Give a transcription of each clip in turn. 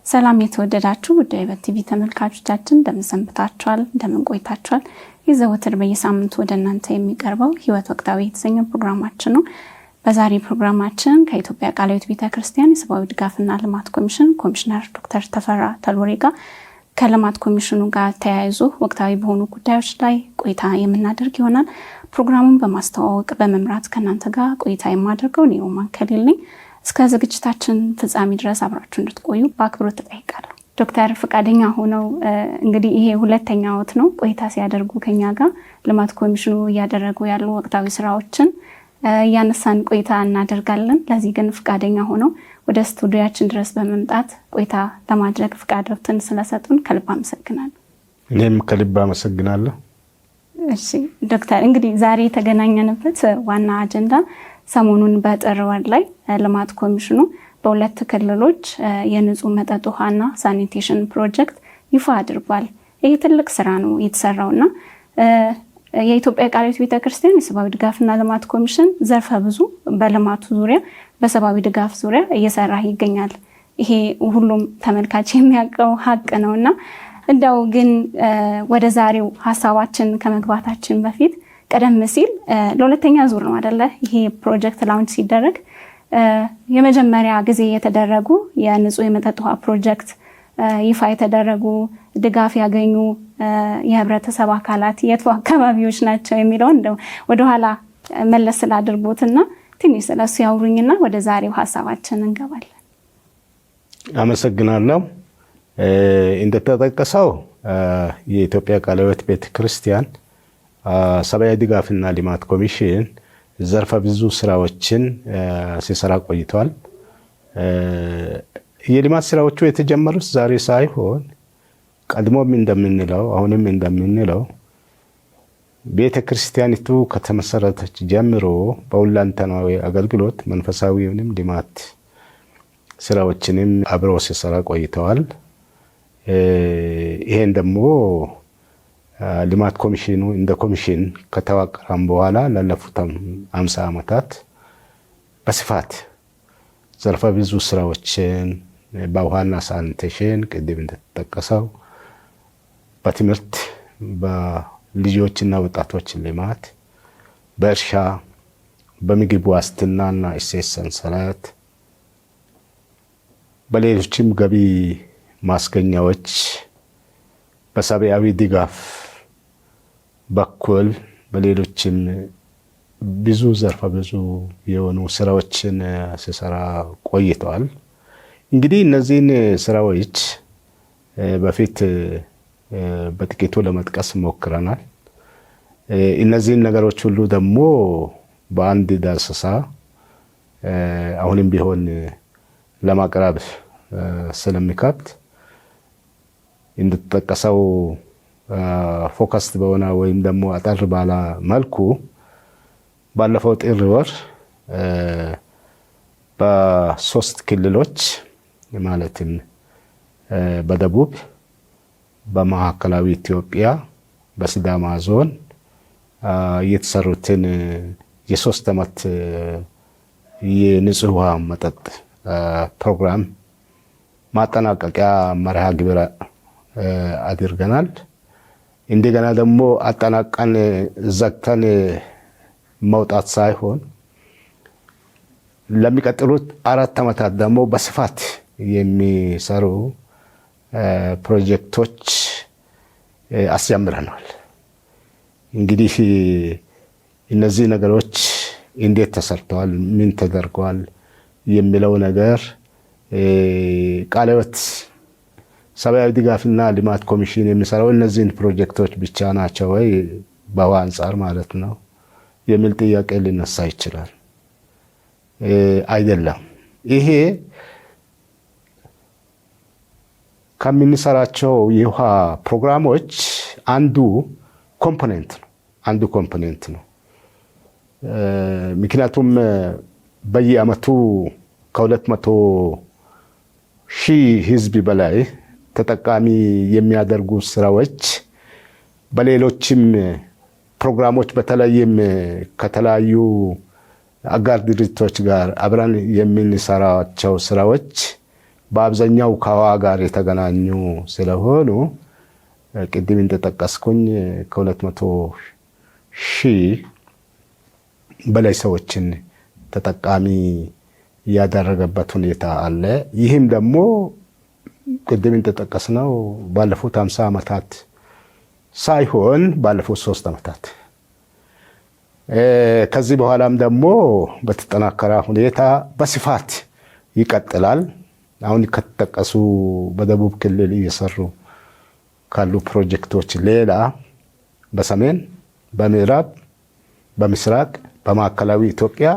ሰላም የተወደዳችሁ ውድ የህይወት ቲቪ ተመልካቾቻችን እንደምን ሰንብታችኋል? እንደምን ቆይታችኋል? የዘወትር በየሳምንቱ ወደ እናንተ የሚቀርበው ህይወት ወቅታዊ የተሰኘው ፕሮግራማችን ነው። በዛሬ ፕሮግራማችን ከኢትዮጵያ ቃለ ሕይወት ቤተክርስቲያን የሰብአዊ ድጋፍና ልማት ኮሚሽን ኮሚሽነር ዶክተር ተፈራ ተልቦሬ ጋር ከልማት ኮሚሽኑ ጋር ተያይዞ ወቅታዊ በሆኑ ጉዳዮች ላይ ቆይታ የምናደርግ ይሆናል። ፕሮግራሙን በማስተዋወቅ በመምራት ከእናንተ ጋር ቆይታ የማደርገው ነው ማንከሌል ነኝ። እስከ ዝግጅታችን ፍጻሜ ድረስ አብራችሁ እንድትቆዩ በአክብሮት ተጠይቃለሁ። ዶክተር ፈቃደኛ ሆነው እንግዲህ ይሄ ሁለተኛዎት ነው ቆይታ ሲያደርጉ ከኛ ጋር ልማት ኮሚሽኑ እያደረጉ ያሉ ወቅታዊ ስራዎችን ያነሳን ቆይታ እናደርጋለን። ለዚህ ግን ፈቃደኛ ሆነው ወደ ስቱዲዮአችን ድረስ በመምጣት ቆይታ ለማድረግ ፈቃዶትን ስለሰጡን ከልብ አመሰግናለሁ። እኔም ከልብ አመሰግናለሁ። እሺ ዶክተር፣ እንግዲህ ዛሬ የተገናኘንበት ዋና አጀንዳ ሰሞኑን በጥር ወር ላይ ልማት ኮሚሽኑ በሁለት ክልሎች የንጹህ መጠጥ ውሃና ሳኒቴሽን ፕሮጀክት ይፋ አድርጓል። ይሄ ትልቅ ስራ ነው የተሰራውና የኢትዮጵያ ቃለ ሕይወት ቤተክርስቲያን የሰብአዊ ድጋፍና ልማት ኮሚሽን ዘርፈ ብዙ በልማቱ ዙሪያ በሰብአዊ ድጋፍ ዙሪያ እየሰራ ይገኛል። ይሄ ሁሉም ተመልካች የሚያውቀው ሀቅ ነውና እንደው ግን ወደ ዛሬው ሐሳባችን ከመግባታችን በፊት ቀደም ሲል ለሁለተኛ ዙር ነው አይደለ ይሄ ፕሮጀክት ላውንች ሲደረግ የመጀመሪያ ጊዜ የተደረጉ የንጹህ የመጠጥ ውሃ ፕሮጀክት ይፋ የተደረጉ ድጋፍ ያገኙ የህብረተሰብ አካላት የቱ አካባቢዎች ናቸው የሚለውን እንደው ወደ ኋላ መለስ ስላድርቦትና ትንሽ ስለሱ ያውሩኝና ወደ ዛሬው ሐሳባችን እንገባለን። አመሰግናለሁ። እንደተጠቀሰው የኢትዮጵያ ቃለ ሕይወት ቤተክርስቲያን ሰብአዊ ድጋፍና ልማት ኮሚሽን ዘርፈ ብዙ ስራዎችን ሲሰራ ቆይቷል። የልማት ስራዎቹ የተጀመሩት ዛሬ ሳይሆን ቀድሞም እንደምንለው አሁንም እንደምንለው ቤተክርስቲያኒቱ ከተመሰረተች ጀምሮ በሁለንተናዊ አገልግሎት መንፈሳዊውንም ልማት ስራዎችንም አብረው ሲሰራ ቆይተዋል። ይሄን ደግሞ ልማት ኮሚሽኑ እንደ ኮሚሽን ከተዋቀረም በኋላ ላለፉት 50 ዓመታት በስፋት ዘርፈ ብዙ ስራዎችን በውሃና ሳኒቴሽን ቅድም እንደተጠቀሰው በትምህርት በልጆችና ወጣቶች ልማት በእርሻ በምግብ ዋስትናና እሴት ሰንሰለት በሌሎችም ገቢ ማስገኛዎች በሰብአዊ ድጋፍ በኩል በሌሎችም ብዙ ዘርፈ ብዙ የሆኑ ስራዎችን ሲሰራ ቆይተዋል። እንግዲህ እነዚህን ስራዎች በፊት በጥቂቱ ለመጥቀስ ሞክረናል። እነዚህን ነገሮች ሁሉ ደግሞ በአንድ ዳሰሳ አሁንም ቢሆን ለማቅረብ ስለሚከብድ እንደተጠቀሰው ፎከስ በሆነ ወይም ደግሞ አጠር ባለ መልኩ ባለፈው ጥር ወር በሶስት ክልሎች ማለትም በደቡብ፣ በማዕከላዊ ኢትዮጵያ፣ በሲዳማ ዞን የተሰሩትን የ3 ዓመት የንጹህ ውሃ መጠጥ ፕሮግራም ማጠናቀቂያ መርሃ ግብር አድርገናል። እንደገና ደግሞ አጠናቀን ዘግተን መውጣት ሳይሆን ለሚቀጥሉት 4 ዓመታት ደግሞ በስፋት የሚሰሩ ፕሮጀክቶች አስጀምረናል። እንግዲህ እነዚህ ነገሮች እንዴት ተሰርተዋል፣ ምን ተደርጓል የሚለው ነገር ቃለ ሕይወት ሰብአዊ ድጋፍና ልማት ኮሚሽን የሚሰራው እነዚህን ፕሮጀክቶች ብቻ ናቸው ወይ በውሃ አንጻር ማለት ነው የሚል ጥያቄ ሊነሳ ይችላል። አይደለም። ይሄ ከምንሰራቸው የውሃ ፕሮግራሞች አንዱ ኮምፖኔንት ነው። ምክንያቱም በየአመቱ ከ200,000 ህዝብ በላይ ተጠቃሚ የሚያደርጉ ስራዎች በሌሎችም ፕሮግራሞች በተለይም ከተለያዩ አጋር ድርጅቶች ጋር አብረን የምንሰራቸው ስራዎች በአብዛኛው ከውሃ ጋር የተገናኙ ስለሆኑ ቅድም እንደጠቀስኩኝ ከ200 ሺህ በላይ ሰዎችን ተጠቃሚ ያደረገበት ሁኔታ አለ። ይህም ደግሞ ቅድም እንደጠቀስነው ባለፉት 50 ዓመታት ሳይሆን ባለፉት 3 ዓመታት ከዚህ በኋላም ደግሞ በተጠናከረ ሁኔታ በስፋት ይቀጥላል። አሁን ከተጠቀሱ በደቡብ ክልል እየሰሩ ካሉ ፕሮጀክቶች ሌላ በሰሜን፣ በምዕራብ፣ በምስራቅ፣ በማዕከላዊ ኢትዮጵያ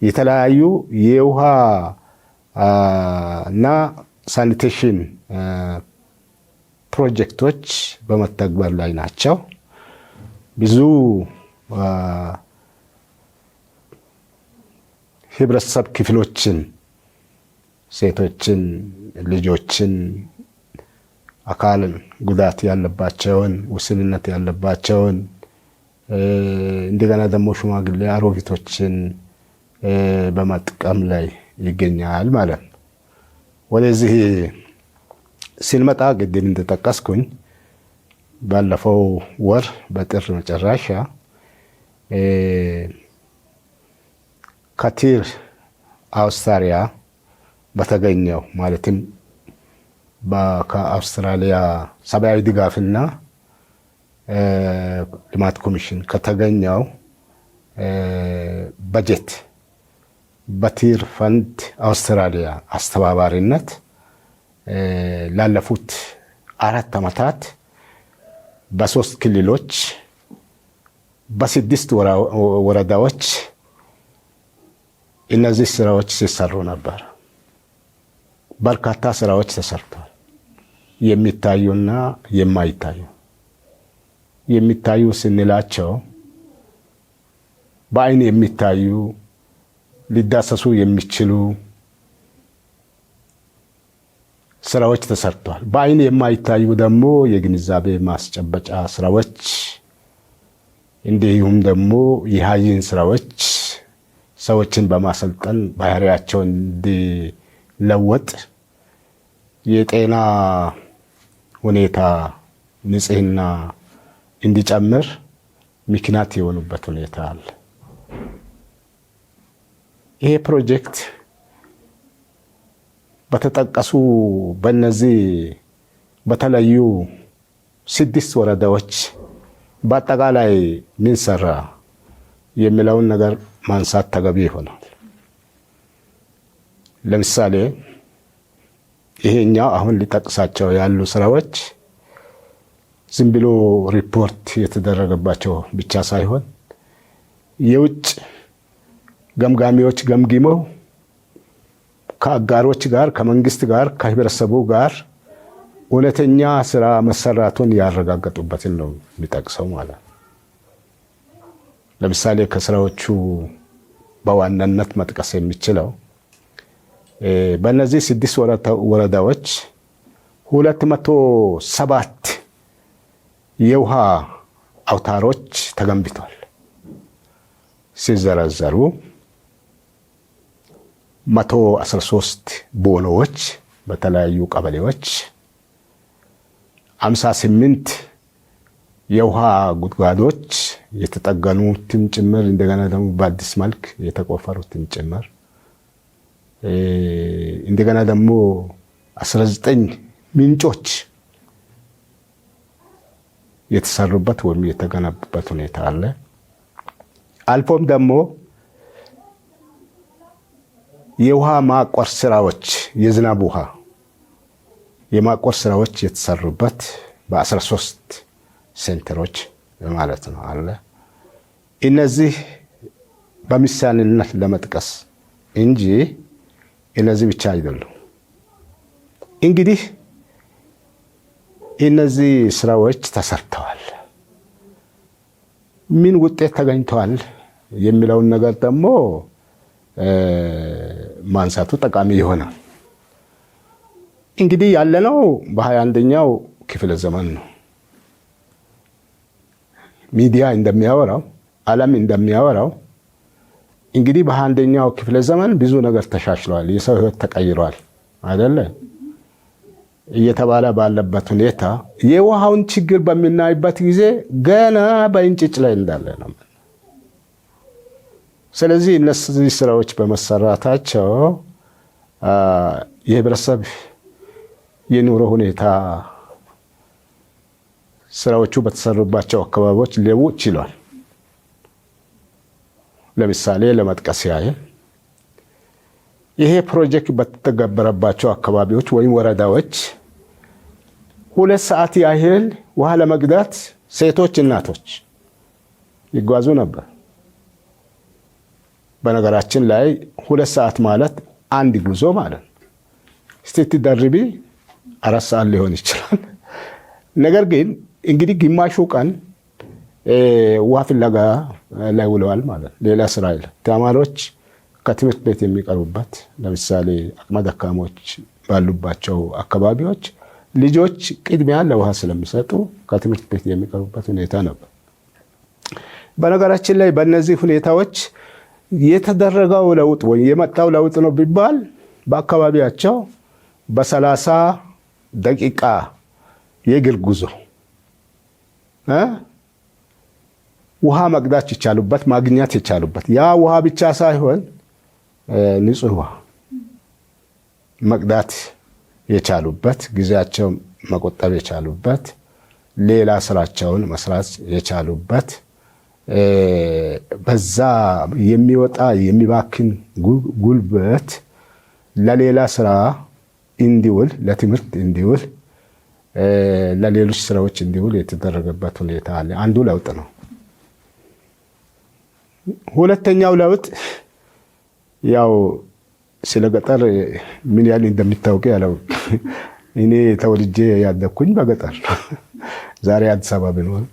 የተለያዩ የውሃ እና ሳኒቴሽን ፕሮጀክቶች በመተግበር ላይ ናቸው። ብዙ ህብረተሰብ ክፍሎችን፣ ሴቶችን፣ ልጆችን፣ አካል ጉዳት ያለባቸውን፣ ውስንነት ያለባቸውን እንደገና ደግሞ ሽማግሌ አሮጊቶችን በመጥቀም ላይ ይገኛል ማለት ነው። ወደዚህ ስንመጣ ቅድም እንደጠቀስኩኝ ባለፈው ወር በጥር መጨረሻ ከቲር አውስትራሊያ በተገኘው ማለትም ከአውስትራሊያ ሰብአዊ ድጋፍና ልማት ኮሚሽን ከተገኘው በጀት በቲር ፈንድ አውስትራሊያ አስተባባሪነት ላለፉት 4 ዓመታት በ3 ክልሎች በ6 ወረዳዎች እነዚህ ስራዎች ሲሰሩ ነበር። በርካታ ስራዎች ተሰርተዋል። የሚታዩና የማይታዩ። የሚታዩ ስንላቸው በአይን የሚታዩ ሊዳሰሱ የሚችሉ ስራዎች ተሰርተዋል። በአይን የማይታዩ ደግሞ የግንዛቤ ማስጨበጫ ስራዎች እንዲሁም ደግሞ የሃይጂን ስራዎች ሰዎችን በማሰልጠን ባህሪያቸውን እንዲለወጥ የጤና ሁኔታ ንጽህና እንዲጨምር ምክንያት የሆኑበት ሁኔታ አለ። ይሄ ፕሮጀክት በተጠቀሱ በእነዚህ በተለያዩ 6 ወረዳዎች በአጠቃላይ ምን ሰራ የሚለውን ነገር ማንሳት ተገቢ ይሆናል። ለምሳሌ ይሄኛው አሁን ሊጠቅሳቸው ያሉ ስራዎች ዝም ብሎ ሪፖርት የተደረገባቸው ብቻ ሳይሆን የውጭ ገምጋሚዎች ገምግመው ከአጋሮች ጋር፣ ከመንግስት ጋር፣ ከህብረተሰቡ ጋር እውነተኛ ስራ መሰራቱን ያረጋገጡበትን ነው የሚጠቅሰው ማለት ነው። ለምሳሌ ከስራዎቹ በዋናነት መጥቀስ የሚችለው በእነዚህ 6 ወረዳዎች 207 የውሃ አውታሮች ተገንብተዋል። ሲዘረዘሩ 113 ቦኖዎች በተለያዩ ቀበሌዎች፣ 58 የውሃ ጉድጓዶች የተጠገኑትን ጭምር እንደገና ደግሞ በአዲስ መልክ የተቆፈሩትን ጭምር እንደገና ደግሞ 19 ምንጮች የተሰሩበት ወይም የተገነቡበት ሁኔታ አለ። አልፎም ደግሞ የውሃ ማቆር ስራዎች፣ የዝናብ ውሃ የማቆር ስራዎች የተሰሩበት በ13 ሴንተሮች ማለት ነው አለ። እነዚህ በምሳሌነት ለመጥቀስ እንጂ እነዚህ ብቻ አይደሉም። እንግዲህ እነዚህ ስራዎች ተሰርተዋል። ምን ውጤት ተገኝተዋል የሚለውን ነገር ደግሞ ማንሳቱ ጠቃሚ ይሆናል። እንግዲህ ያለነው በ21ኛው ክፍለ ዘመን ነው። ሚዲያ እንደሚያወራው፣ ዓለም እንደሚያወራው እንግዲህ በ21ኛው ክፍለ ዘመን ብዙ ነገር ተሻሽሏል። የሰው ህይወት ተቀይሯል። አይደለ እየተባለ ባለበት ሁኔታ የውሃውን ችግር በምናይበት ጊዜ ገና በእንጭጭ ላይ እንዳለ ነው። ስለዚህ እነዚህ ስራዎች በመሰራታቸው የህብረተሰብ የኑሮ ሁኔታ ስራዎቹ በተሰሩባቸው አካባቢዎች ሊለውጥ ችሏል። ለምሳሌ ለመጥቀስ ያህል ይሄ ፕሮጀክት በተተገበረባቸው አካባቢዎች ወይም ወረዳዎች 2 ሰዓት ያህል ውሃ ለመቅዳት ሴቶች እናቶች ይጓዙ ነበር። በነገራችን ላይ 2 ሰዓት ማለት አንድ ጉዞ ማለት ነው። ስትደርቢ 4 ሰዓት ሊሆን ይችላል። ነገር ግን እንግዲህ ግማሹ ቀን ውሃ ፍለጋ ላይ ውለዋል ማለት ሌላ ስራ የለም። ተማሪዎች ከትምህርት ቤት የሚቀርቡበት ለምሳሌ አቅመ ደካሞች ባሉባቸው አካባቢዎች ልጆች ቅድሚያ ለውሃ ስለሚሰጡ ከትምህርት ቤት የሚቀርቡበት ሁኔታ ነበር። በነገራችን ላይ በእነዚህ ሁኔታዎች የተደረገው ለውጥ ወይ የመጣው ለውጥ ነው ቢባል በአካባቢያቸው በ30 ደቂቃ የእግር ጉዞ ውሃ መቅዳት ይቻሉበት ማግኘት ይቻሉበት። ያ ውሃ ብቻ ሳይሆን ንጹህ ውሃ መቅዳት የቻሉበት፣ ጊዜያቸው መቆጠብ የቻሉበት፣ ሌላ ስራቸውን መስራት የቻሉበት፣ በዛ የሚወጣ የሚባክን ጉልበት ለሌላ ስራ እንዲውል፣ ለትምህርት እንዲውል፣ ለሌሎች ስራዎች እንዲውል የተደረገበት ሁኔታ አለ። አንዱ ለውጥ ነው። ሁለተኛው ለውጥ ያው ስለ ገጠር ምን ያህል እንደሚታወቅ ያለው እኔ ተወልጄ ያደኩኝ በገጠር ነው። ዛሬ አዲስ አበባ ብንሆን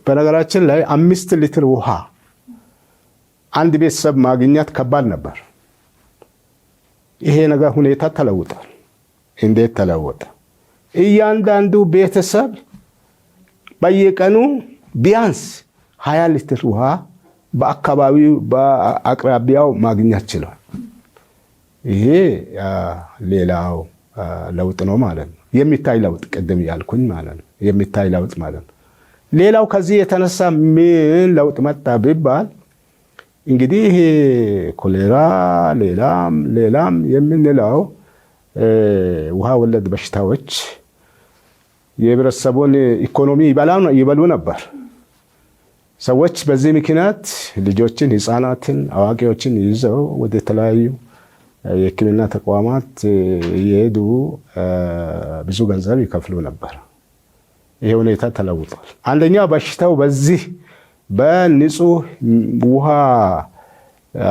በነገራችን ላይ 5 ሊትር ውሃ አንድ ቤተሰብ ማግኘት ከባድ ነበር። ይሄ ነገር ሁኔታ ተለውጧል። እንዴት ተለወጠ? እያንዳንዱ ቤተሰብ በየቀኑ ቢያንስ 20 ሊትር ውሃ በአካባቢው በአቅራቢያው ማግኘት ችሏል። ይሄ ሌላው ለውጥ ነው ማለት ነው። የሚታይ ለውጥ ቅድም ያልኩኝ ማለት ነው። የሚታይ ለውጥ ማለት ነው። ሌላው ከዚህ የተነሳ ምን ለውጥ መጣ ቢባል እንግዲህ ይሄ ኮሌራ ሌላም የምንለው ውሃ ወለድ በሽታዎች የህብረተሰቡን ኢኮኖሚ ይበሉ ነበር። ሰዎች በዚህ ምክንያት ልጆችን፣ ህፃናትን፣ አዋቂዎችን ይዘው ወደ ተለያዩ የሕክምና ተቋማት እየሄዱ ብዙ ገንዘብ ይከፍሉ ነበር። ይሄ ሁኔታ ተለውጧል። አንደኛ በሽታው በዚህ በንጹህ ውሃ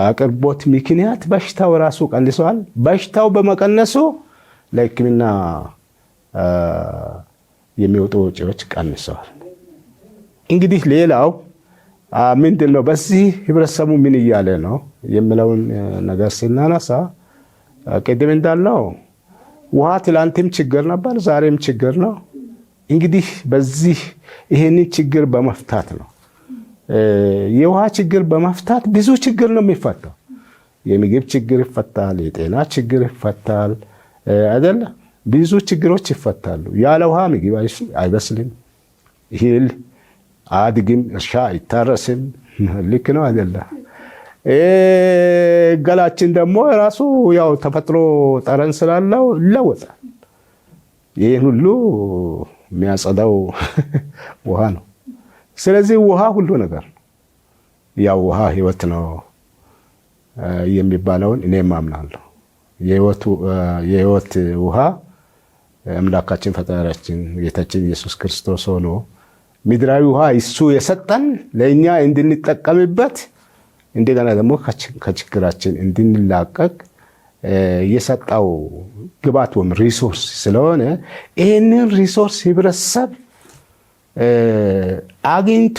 አቅርቦት ምክንያት በሽታው ራሱ ቀንሷል። በሽታው በመቀነሱ ለሕክምና የሚወጡ ወጪዎች ቀንሰዋል። እንግዲህ ሌላው ምንድን ነው? በዚህ ህብረተሰቡ ምን እያለ ነው የሚለውን ነገር ስናነሳ ቅድም እንዳለው ውሃ ትላንትም ችግር ነበር፣ ዛሬም ችግር ነው። እንግዲህ በዚህ ይሄንን ችግር በመፍታት ነው የውሃ ችግር በመፍታት ብዙ ችግር ነው የሚፈታው። የምግብ ችግር ይፈታል፣ የጤና ችግር ይፈታል አይደለ? ብዙ ችግሮች ይፈታሉ። ያለ ውሃ ምግብ አይበስልም፣ እህል አያድግም፣ እርሻ አይታረስም። ልክ ነው አይደለ? ገላችን ደግሞ ራሱ ያው ተፈጥሮ ጠረን ስላለው ይለወጣል። ይህን ሁሉ የሚያጸዳው ውሃ ነው። ስለዚህ ውሃ ሁሉ ነገር ነው። ያው ውሃ ህይወት ነው የሚባለውን እኔም አምናለሁ። የህይወት ውሃ አምላካችን ፈጣሪያችን ጌታችን ኢየሱስ ክርስቶስ ሆኖ ምድራዊ ውሃ እሱ የሰጠን ለእኛ እንድንጠቀምበት እንደገና ደግሞ ከችግራችን እንድንላቀቅ የሰጠው ግባት ወይም ሪሶርስ ስለሆነ ይህንን ሪሶርስ ህብረተሰብ አግኝቶ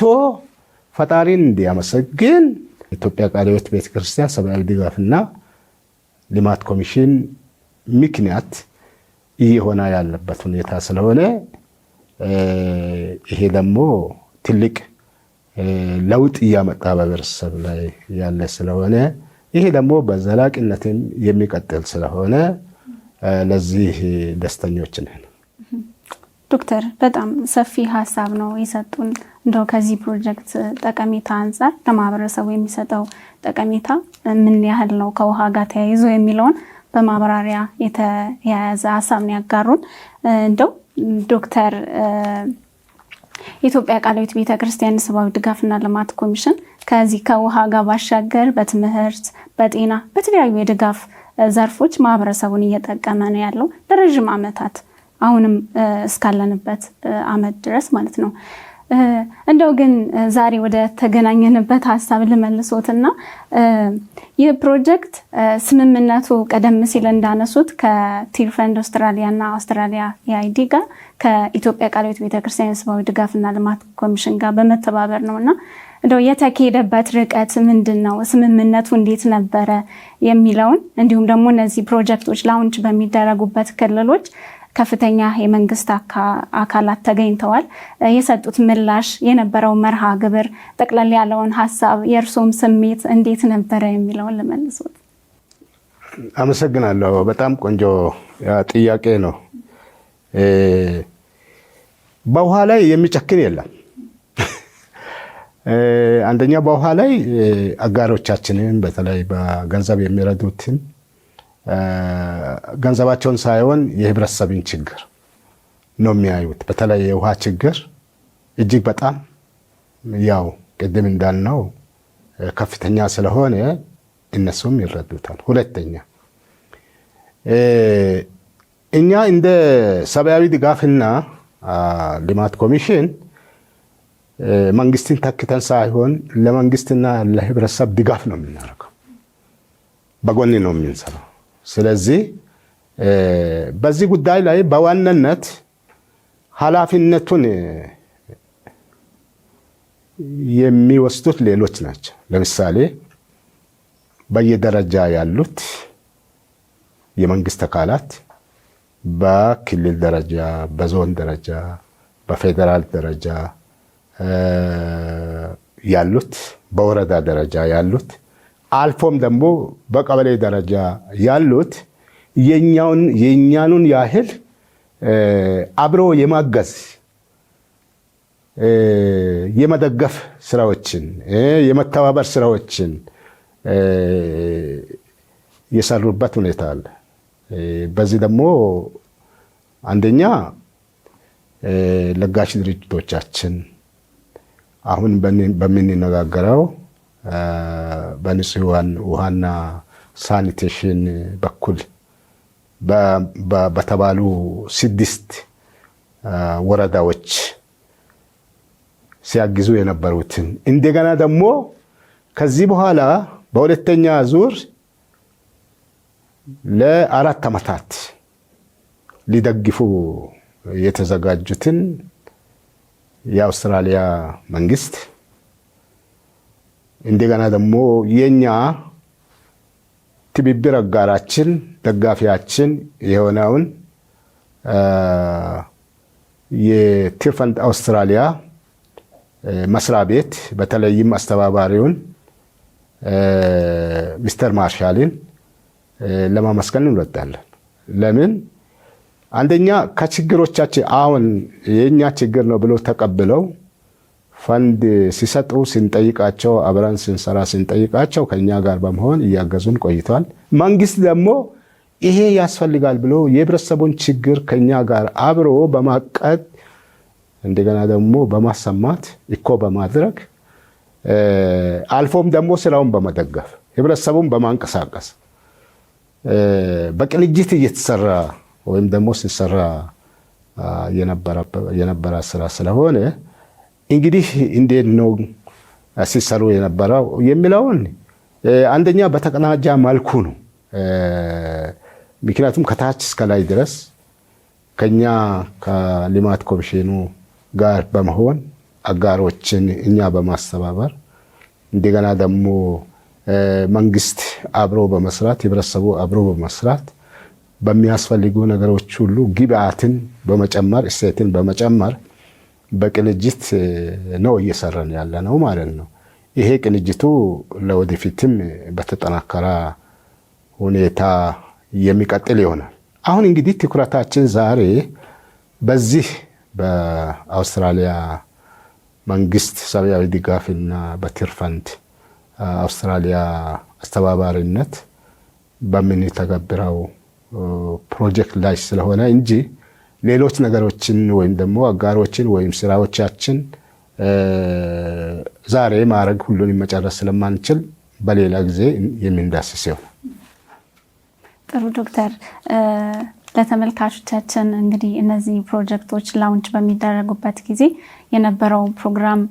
ፈጣሪን እንዲያመሰግን ኢትዮጵያ ቃለ ሕይወት ቤተክርስቲያን ሰብአዊ ድጋፍና ልማት ኮሚሽን ምክንያት እየሆነ ያለበት ሁኔታ ስለሆነ ይሄ ደግሞ ትልቅ ለውጥ እያመጣ በህብረተሰብ ላይ ያለ ስለሆነ ይሄ ደግሞ በዘላቂነትም የሚቀጥል ስለሆነ ለዚህ ደስተኞች ነን። ዶክተር በጣም ሰፊ ሀሳብ ነው የሰጡን። እንደው ከዚህ ፕሮጀክት ጠቀሜታ አንጻር ለማህበረሰቡ የሚሰጠው ጠቀሜታ ምን ያህል ነው ከውሃ ጋር ተያይዞ የሚለውን በማብራሪያ የተያያዘ ሀሳብ ነው ያጋሩን። እንደው ዶክተር የኢትዮጵያ ቃለ ሕይወት ቤተክርስቲያን ሰብአዊ ድጋፍና ልማት ኮሚሽን ከዚህ ከውሃ ጋር ባሻገር በትምህርት፣ በጤና፣ በተለያዩ የድጋፍ ዘርፎች ማህበረሰቡን እየጠቀመ ነው ያለው ለረጅም ዓመታት አሁንም እስካለንበት ዓመት ድረስ ማለት ነው። እንደው ግን ዛሬ ወደ ተገናኘንበት ሀሳብ ልመልሶትና ይህ ፕሮጀክት ስምምነቱ ቀደም ሲል እንዳነሱት ከቲርፈንድ አውስትራሊያና አውስትራሊያ የአይዲ ጋር ከኢትዮጵያ ቃለ ሕይወት ቤተክርስቲያን ሰብአዊ ድጋፍና ልማት ኮሚሽን ጋር በመተባበር ነውና እንደው የተካሄደበት ርቀት ምንድነው? ስምምነቱ እንዴት ነበረ የሚለውን እንዲሁም ደግሞ እነዚህ ፕሮጀክቶች ላውንች በሚደረጉበት ክልሎች ከፍተኛ የመንግስት አካላት ተገኝተዋል። የሰጡት ምላሽ፣ የነበረው መርሃ ግብር፣ ጠቅላላ ያለውን ሀሳብ የእርሶም ስሜት እንዴት ነበረ የሚለውን ልመልሶት። አመሰግናለሁ። በጣም ቆንጆ ጥያቄ ነው። በውሃ ላይ የሚጨክን የለም። አንደኛ በውሃ ላይ አጋሮቻችንን በተለይ በገንዘብ የሚረዱትን ገንዘባቸውን ሳይሆን የህብረተሰብን ችግር ነው የሚያዩት። በተለይ የውሃ ችግር እጅግ በጣም ያው ቅድም እንዳልነው ከፍተኛ ስለሆነ እነሱም ይረዱታል። ሁለተኛ እኛ እንደ ሰብአዊ ድጋፍና ልማት ኮሚሽን መንግስትን ተክተን ሳይሆን ለመንግስትና ለህብረተሰብ ድጋፍ ነው የምናደርገው፣ በጎን ነው የምንሰራው። ስለዚህ በዚህ ጉዳይ ላይ በዋናነት ኃላፊነቱን የሚወስዱት ሌሎች ናቸው። ለምሳሌ በየደረጃ ያሉት የመንግስት አካላት በክልል ደረጃ፣ በዞን ደረጃ፣ በፌዴራል ደረጃ ያሉት፣ በወረዳ ደረጃ ያሉት፣ አልፎም ደግሞ በቀበሌ ደረጃ ያሉት የኛኑን ያህል አብሮ የማገዝ የመደገፍ ስራዎችን የመተባበር ስራዎችን የሰሩበት ሁኔታ አለ። በዚህ ደግሞ አንደኛ ለጋሽ ድርጅቶቻችን አሁን በምንነጋገረው በንጹህ ውሃና ሳኒቴሽን በኩል በተባሉ 6 ወረዳዎች ሲያግዙ የነበሩትን እንደገና ደግሞ ከዚህ በኋላ በሁለተኛ ዙር ለ4 ዓመታት ሊደግፉ የተዘጋጁትን የአውስትራሊያ መንግስት እንደገና ደግሞ የኛ ትብብር አጋራችን ደጋፊያችን የሆነውን የቲርፈንድ አውስትራሊያ መስሪያ ቤት በተለይም አስተባባሪውን ሚስተር ማርሻልን ለማመስገን እንወዳለን። ለምን? አንደኛ ከችግሮቻችን አሁን የኛ ችግር ነው ብሎ ተቀብለው ፈንድ ሲሰጡ ስንጠይቃቸው፣ አብረን ስንሰራ ስንጠይቃቸው ከኛ ጋር በመሆን እያገዙን ቆይቷል። መንግስት ደግሞ ይሄ ያስፈልጋል ብሎ የህብረተሰቡን ችግር ከኛ ጋር አብሮ በማቀድ እንደገና ደግሞ በማሰማት እኮ በማድረግ አልፎም ደግሞ ስራውን በመደገፍ ህብረተሰቡን በማንቀሳቀስ በቅንጅት እየተሰራ ወይም ደግሞ ሲሰራ የነበረ ስራ ስለሆነ እንግዲህ እንዴት ነው ሲሰሩ የነበረው የሚለውን አንደኛ በተቀናጀ መልኩ ነው። ምክንያቱም ከታች እስከ ላይ ድረስ ከኛ ከልማት ኮሚሽኑ ጋር በመሆን አጋሮችን እኛ በማስተባበር እንደገና ደግሞ መንግስት አብሮ በመስራት ህብረተሰቡ አብሮ በመስራት በሚያስፈልጉ ነገሮች ሁሉ ግብአትን በመጨመር እሴትን በመጨመር በቅንጅት ነው እየሰራን ያለ ነው ማለት ነው። ይሄ ቅንጅቱ ለወደፊትም በተጠናከረ ሁኔታ የሚቀጥል ይሆናል። አሁን እንግዲህ ትኩረታችን ዛሬ በዚህ በአውስትራሊያ መንግስት ሰብአዊ ድጋፍና በቲር ፈንድ አውስትራሊያ አስተባባሪነት በምንተገብረው ፕሮጀክት ላይ ስለሆነ እንጂ ሌሎች ነገሮችን ወይም ደግሞ አጋሮችን ወይም ስራዎቻችን ዛሬ ማድረግ ሁሉንም መጨረስ ስለማንችል በሌላ ጊዜ የምንዳስስ ይሆናል። ጥሩ ዶክተር፣ ለተመልካቾቻችን እንግዲህ እነዚህ ፕሮጀክቶች ላውንች በሚደረጉበት ጊዜ የነበረው ፕሮግራም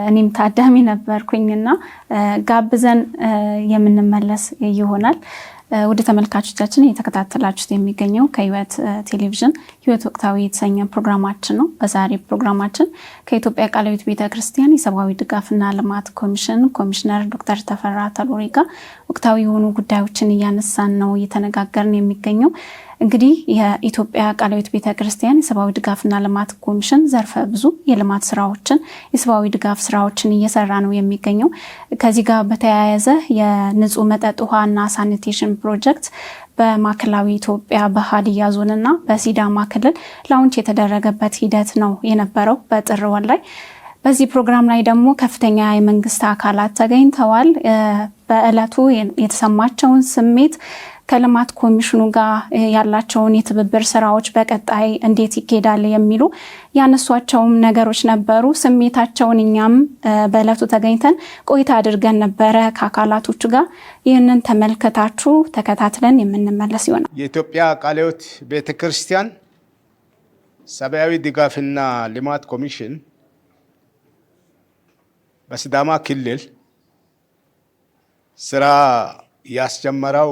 እኔም ታዳሚ ነበርኩኝና ጋብዘን የምንመለስ ይሆናል። ወደ ተመልካቾቻችን እየተከታተላችሁት የሚገኘው ከህይወት ቴሌቪዥን ህይወት ወቅታዊ የተሰኘ ፕሮግራማችን ነው። በዛሬ ፕሮግራማችን ከኢትዮጵያ ቃለ ሕይወት ቤተክርስቲያን የሰብአዊ ድጋፍና ልማት ኮሚሽን ኮሚሽነር ዶክተር ተፈራ ተሎሬ ጋር ወቅታዊ የሆኑ ጉዳዮችን እያነሳን ነው እየተነጋገርን የሚገኘው። እንግዲህ የኢትዮጵያ ቃለ ሕይወት ቤተክርስቲያን የሰብአዊ ድጋፍና ልማት ኮሚሽን ዘርፈ ብዙ የልማት ስራዎችን የሰብአዊ ድጋፍ ስራዎችን እየሰራ ነው የሚገኘው። ከዚህ ጋር በተያያዘ የንጹህ መጠጥ ውሃና ሳኒቴሽን ፕሮጀክት በማዕከላዊ ኢትዮጵያ በሀዲያ ዞንና በሲዳማ ክልል ላውንች የተደረገበት ሂደት ነው የነበረው በጥር ወር ላይ። በዚህ ፕሮግራም ላይ ደግሞ ከፍተኛ የመንግስት አካላት ተገኝተዋል። በእለቱ የተሰማቸውን ስሜት ከልማት ኮሚሽኑ ጋር ያላቸውን የትብብር ስራዎች በቀጣይ እንዴት ይኬዳል የሚሉ ያነሷቸውም ነገሮች ነበሩ። ስሜታቸውን እኛም በእለቱ ተገኝተን ቆይታ አድርገን ነበረ ከአካላቶቹ ጋር። ይህንን ተመልከታችሁ ተከታትለን የምንመለስ ይሆናል። የኢትዮጵያ ቃለ ሕይወት ቤተክርስቲያን ሰብአዊ ድጋፍና ልማት ኮሚሽን በሲዳማ ክልል ስራ ያስጀመረው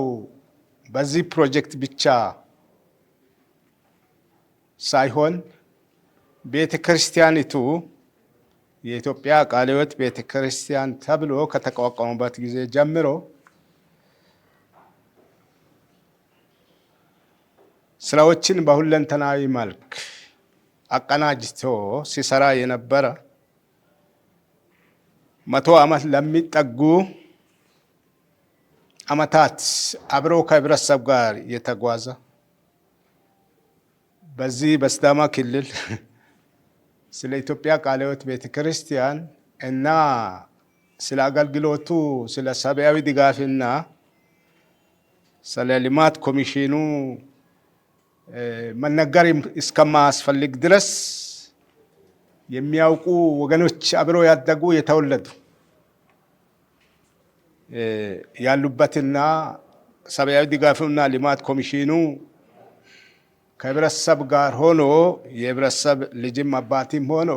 በዚህ ፕሮጀክት ብቻ ሳይሆን ቤተክርስቲያኒቱ የኢትዮጵያ ቃለ ሕይወት ቤተክርስቲያን ተብሎ ከተቋቋመበት ጊዜ ጀምሮ ስራዎችን በሁለንተናዊ መልክ አቀናጅቶ ሲሰራ የነበረ 100 ዓመት ለሚጠጉ ዓመታት አብሮ ከህብረተሰብ ጋር የተጓዘ በዚህ በሲዳማ ክልል ስለ ኢትዮጵያ ቃለ ሕይወት ቤተክርስቲያን እና ስለ አገልግሎቱ ስለ ሰብአዊ ድጋፍና ስለ ልማት ኮሚሽኑ መነገር እስከማያስፈልግ ድረስ የሚያውቁ ወገኖች አብሮ ያደጉ የተወለዱ ያሉበትና ሰብአዊ ድጋፍና ልማት ኮሚሽኑ ከህብረተሰብ ጋር ሆኖ የህብረተሰብ ልጅም አባቲም ሆኖ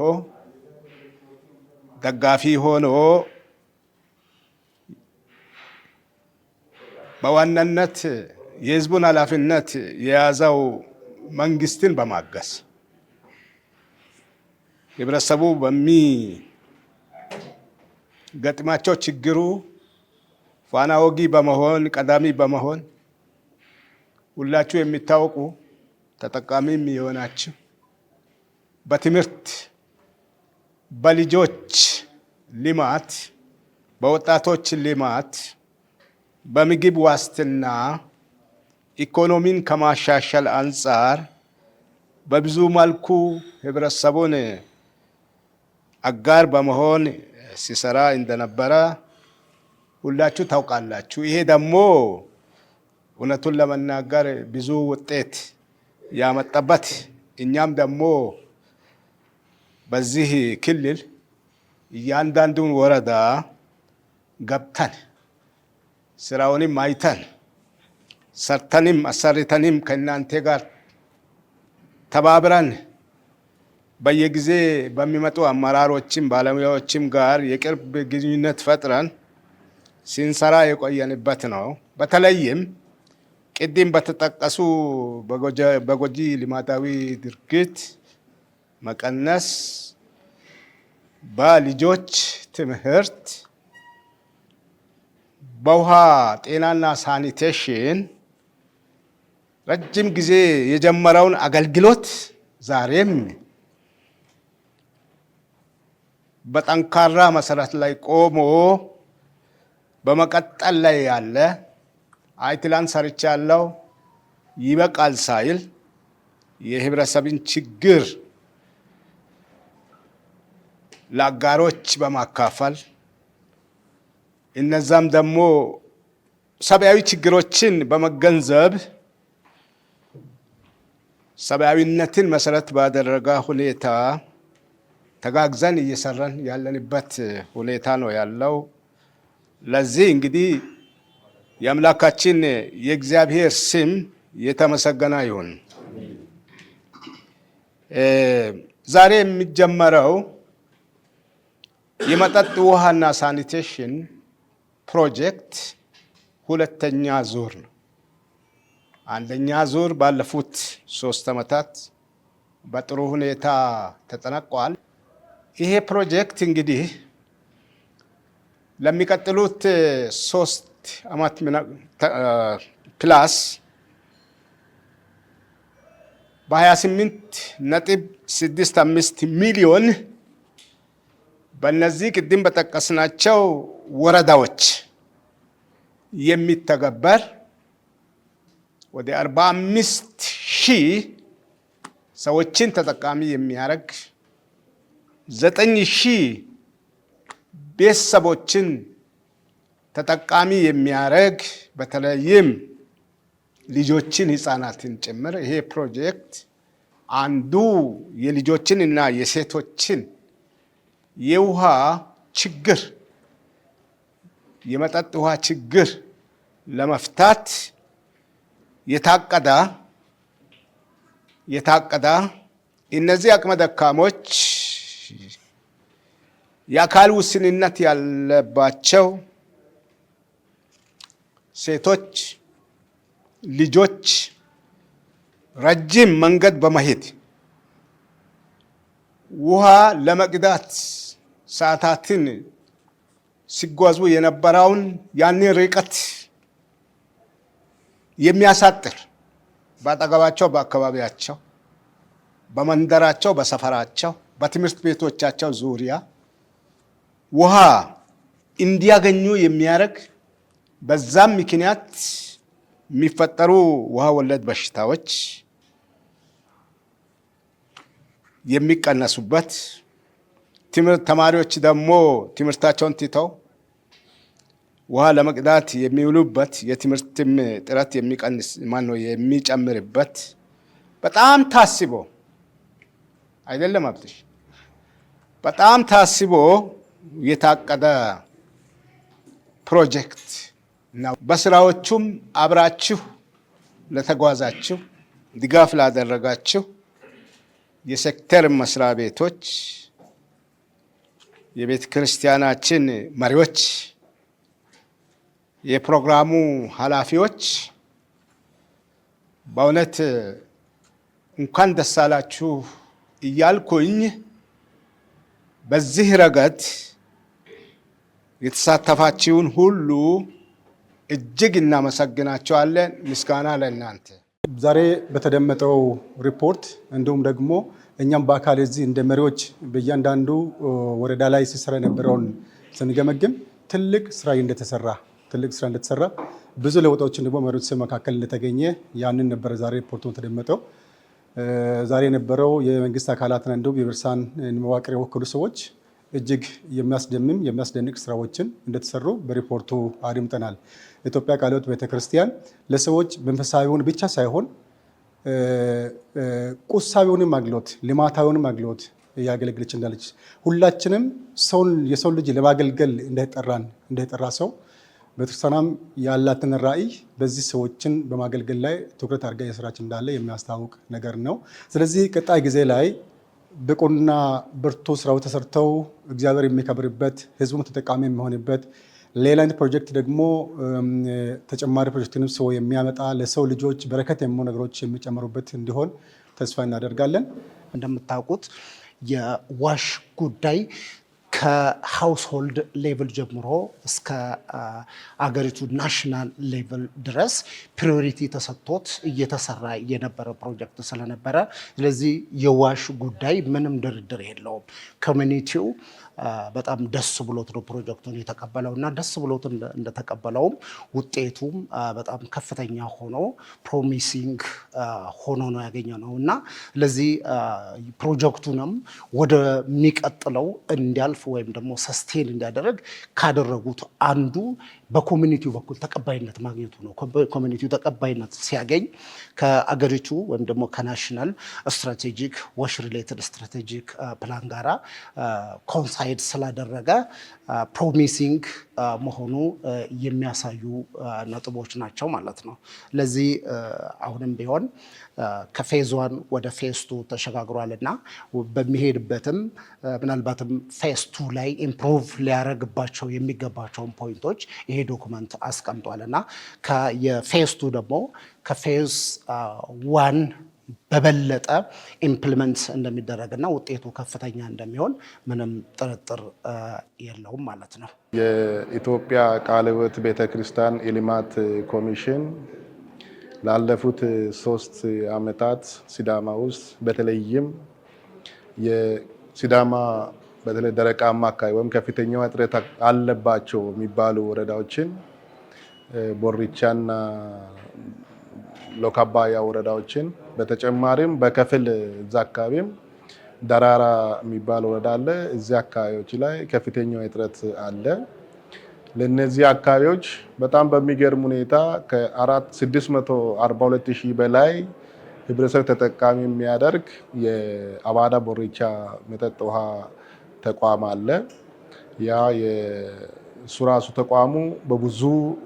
ደጋፊ ሆኖ በዋናነት የህዝቡን ኃላፊነት የያዘው መንግስትን በማገዝ ህብረተሰቡ በሚገጥማቸው ችግሩ ፋና ወጊ በመሆን ቀዳሚ በመሆን ሁላችሁ የሚታወቁ ተጠቃሚም የሆናችሁ በትምህርት፣ በልጆች ልማት፣ በወጣቶች ልማት፣ በምግብ ዋስትና ኢኮኖሚን ከማሻሻል አንጻር በብዙ መልኩ ህብረተሰቡን አጋር በመሆን ሲሰራ እንደነበረ ሁላችሁ ታውቃላችሁ። ይሄ ደግሞ እውነቱን ለመናገር ብዙ ውጤት ያመጣበት እኛም ደግሞ በዚህ ክልል እያንዳንዱን ወረዳ ገብተን ስራውንም አይተን ሰርተንም አሰርተንም ከእናንተ ጋር ተባብረን በየጊዜ በሚመጡ አመራሮችም ባለሙያዎችም ጋር የቅርብ ግንኙነት ፈጥረን ሲንሰራ የቆየንበት ነው። በተለይም ቅድም በተጠቀሱ በጎጂ ልማዳዊ ድርጊት መቀነስ፣ በልጆች ትምህርት፣ በውሃ ጤናና ሳኒቴሽን ረጅም ጊዜ የጀመረውን አገልግሎት ዛሬም በጠንካራ መሰረት ላይ ቆሞ በመቀጠል ላይ ያለ ትላንት ሰርቻለሁ ይበቃል ሳይል የህብረተሰብን ችግር ለአጋሮች በማካፈል እነዛም ደግሞ ሰብአዊ ችግሮችን በመገንዘብ ሰብአዊነትን መሰረት ባደረገ ሁኔታ ተጋግዘን እየሰራን ያለንበት ሁኔታ ነው ያለው። ለዚህ እንግዲህ የአምላካችን የእግዚአብሔር ስም የተመሰገነ ይሁን። ዛሬ የሚጀመረው የመጠጥ ውሃና ሳኒቴሽን ፕሮጀክት ሁለተኛ ዙር ነው። አንደኛ ዙር ባለፉት 3 ዓመታት በጥሩ ሁኔታ ተጠናቋል። ይሄ ፕሮጀክት እንግዲህ ለሚቀጥሉት 3 ዓመት ፕላስ በ28.65 ሚሊዮን በእነዚህ ቅድም በጠቀስናቸው ወረዳዎች የሚተገበር ወደ 45,000 ሰዎችን ተጠቃሚ የሚያደርግ 9,000 ቤተሰቦችን ተጠቃሚ የሚያደርግ በተለይም ልጆችን ህፃናትን ጭምር ይሄ ፕሮጀክት አንዱ የልጆችን እና የሴቶችን የውሃ ችግር የመጠጥ ውሃ ችግር ለመፍታት የታቀደ እነዚህ አቅመ ደካሞች የአካል ውስንነት ያለባቸው ሴቶች ልጆች ረጅም መንገድ በመሄድ ውሃ ለመቅዳት ሰዓታትን ሲጓዙ የነበረውን ያንን ርቀት የሚያሳጥር በአጠገባቸው በአካባቢያቸው በመንደራቸው በሰፈራቸው በትምህርት ቤቶቻቸው ዙሪያ ውሃ እንዲያገኙ የሚያደርግ በዛም ምክንያት የሚፈጠሩ ውሃ ወለድ በሽታዎች የሚቀነሱበት ተማሪዎች ደግሞ ትምህርታቸውን ትተው ውሃ ለመቅዳት የሚውሉበት የትምህርትም ጥረት የሚጨምርበት በጣም ታስቦ አይደለም አብትሽ በጣም ታስቦ የታቀደ ፕሮጀክት ነው። በስራዎቹም አብራችሁ ለተጓዛችሁ ድጋፍ ላደረጋችሁ የሴክተር መስሪያ ቤቶች የቤተ ክርስቲያናችን መሪዎች የፕሮግራሙ ኃላፊዎች በእውነት እንኳን ደስ አላችሁ እያልኩኝ በዚህ ረገድ የተሳተፋችሁን ሁሉ እጅግ እናመሰግናችኋለን። ምስጋና ለእናንተ። ዛሬ በተደመጠው ሪፖርት እንዲሁም ደግሞ እኛም በአካል እዚህ እንደ መሪዎች በእያንዳንዱ ወረዳ ላይ ሲሰራ የነበረውን ስንገመግም ትልቅ ስራ እንደተሰራ ብዙ ለውጦችን ደግሞ መሪዎች መካከል እንደተገኘ ያንን ነበር ዛሬ ሪፖርቱ ተደመጠው። ዛሬ የነበረው የመንግስት አካላትና እንዲሁም የብርሳን መዋቅር የወከሉ ሰዎች እጅግ የሚያስደንቅ ስራዎችን እንደተሰሩ በሪፖርቱ አድምጠናል። ኢትዮጵያ ቃለ ሕይወት ቤተክርስቲያን ለሰዎች መንፈሳዊውን ብቻ ሳይሆን ቁሳዊውንም አገልግሎት ልማታዊውንም አገልግሎት እያገለገለች እንዳለች ሁላችንም የሰው ልጅ ለማገልገል እንደተጠራ ሰው ቤተክርስቲያኗም ያላትን ራዕይ በዚህ ሰዎችን በማገልገል ላይ ትኩረት አድርጋ የስራች እንዳለ የሚያስታውቅ ነገር ነው። ስለዚህ ቀጣይ ጊዜ ላይ ብቁና ብርቱ ስራው ተሰርተው እግዚአብሔር የሚከብርበት ህዝቡ ተጠቃሚ የሚሆንበት ሌላ አይነት ፕሮጀክት ደግሞ ተጨማሪ ፕሮጀክትንም ሰው የሚያመጣ ለሰው ልጆች በረከት የሚሆኑ ነገሮች የሚጨምሩበት እንዲሆን ተስፋ እናደርጋለን። እንደምታውቁት የዋሽ ጉዳይ ከሃውስሆልድ ሌቭል ጀምሮ እስከ አገሪቱ ናሽናል ሌቭል ድረስ ፕሪዮሪቲ ተሰጥቶት እየተሰራ የነበረ ፕሮጀክት ስለነበረ ስለዚህ የዋሽ ጉዳይ ምንም ድርድር የለውም። ኮሚኒቲው በጣም ደስ ብሎት ነው ፕሮጀክቱን የተቀበለውና ደስ ብሎት እንደተቀበለውም ውጤቱም በጣም ከፍተኛ ሆኖ ፕሮሚሲንግ ሆኖ ነው ያገኘነው እና ለዚህ ፕሮጀክቱንም ወደሚቀጥለው እንዲያልፍ ወይም ደግሞ ሰስቴን እንዲያደርግ ካደረጉት አንዱ በኮሚኒቲው በኩል ተቀባይነት ማግኘቱ ነው። ኮሚኒቲው ተቀባይነት ሲያገኝ ከአገሪቱ ወይም ደግሞ ከናሽናል ስትራቴጂክ ዋሽ ሪሌትድ ስትራቴጂክ ፕላን ጋራ ኮንሳይድ ስላደረገ ፕሮሚሲንግ መሆኑ የሚያሳዩ ነጥቦች ናቸው ማለት ነው። ለዚህ አሁንም ቢሆን ከፌዝ 1 ወደ ፌዝ 2 ተሸጋግሯልና በሚሄድበትም ምናልባትም ፌዝ 2 ላይ ኢምፕሩቭ ሊያደርግባቸው የሚገባቸውን ፖይንቶች ይሄ ዶክመንት አስቀምጧልና የፌዝ 2 ደግሞ ከፌዝ 1 በበለጠ ኢምፕሊመንት እንደሚደረግና ውጤቱ ከፍተኛ እንደሚሆን ምንም ጥርጥር የለውም ማለት ነው። የኢትዮጵያ ቃለ ሕይወት ቤተክርስቲያን የልማት ኮሚሽን ላለፉት 3 ዓመታት ሲዳማ ውስጥ በተለይም የሲዳማ በተለይ ደረቃማ አካባቢ ወይም ከፍተኛ እጥረት አለባቸው የሚባሉ ወረዳዎችን ቦሪቻና ሎካባያ ወረዳዎችን በተጨማሪም በከፊል እዛ አካባቢም ደራራ የሚባል ወረዳ አለ። እዚህ አካባቢዎች ላይ ከፍተኛ እጥረት አለ። ለነዚህ አካባቢዎች በጣም በሚገርም ሁኔታ ከ642,000 በላይ ህብረተሰብ ተጠቃሚ የሚያደርግ የአባዳ ቦሪቻ መጠጥ ውሃ ተቋም አለ። ያ የእሱ ራሱ ተቋሙ በብዙ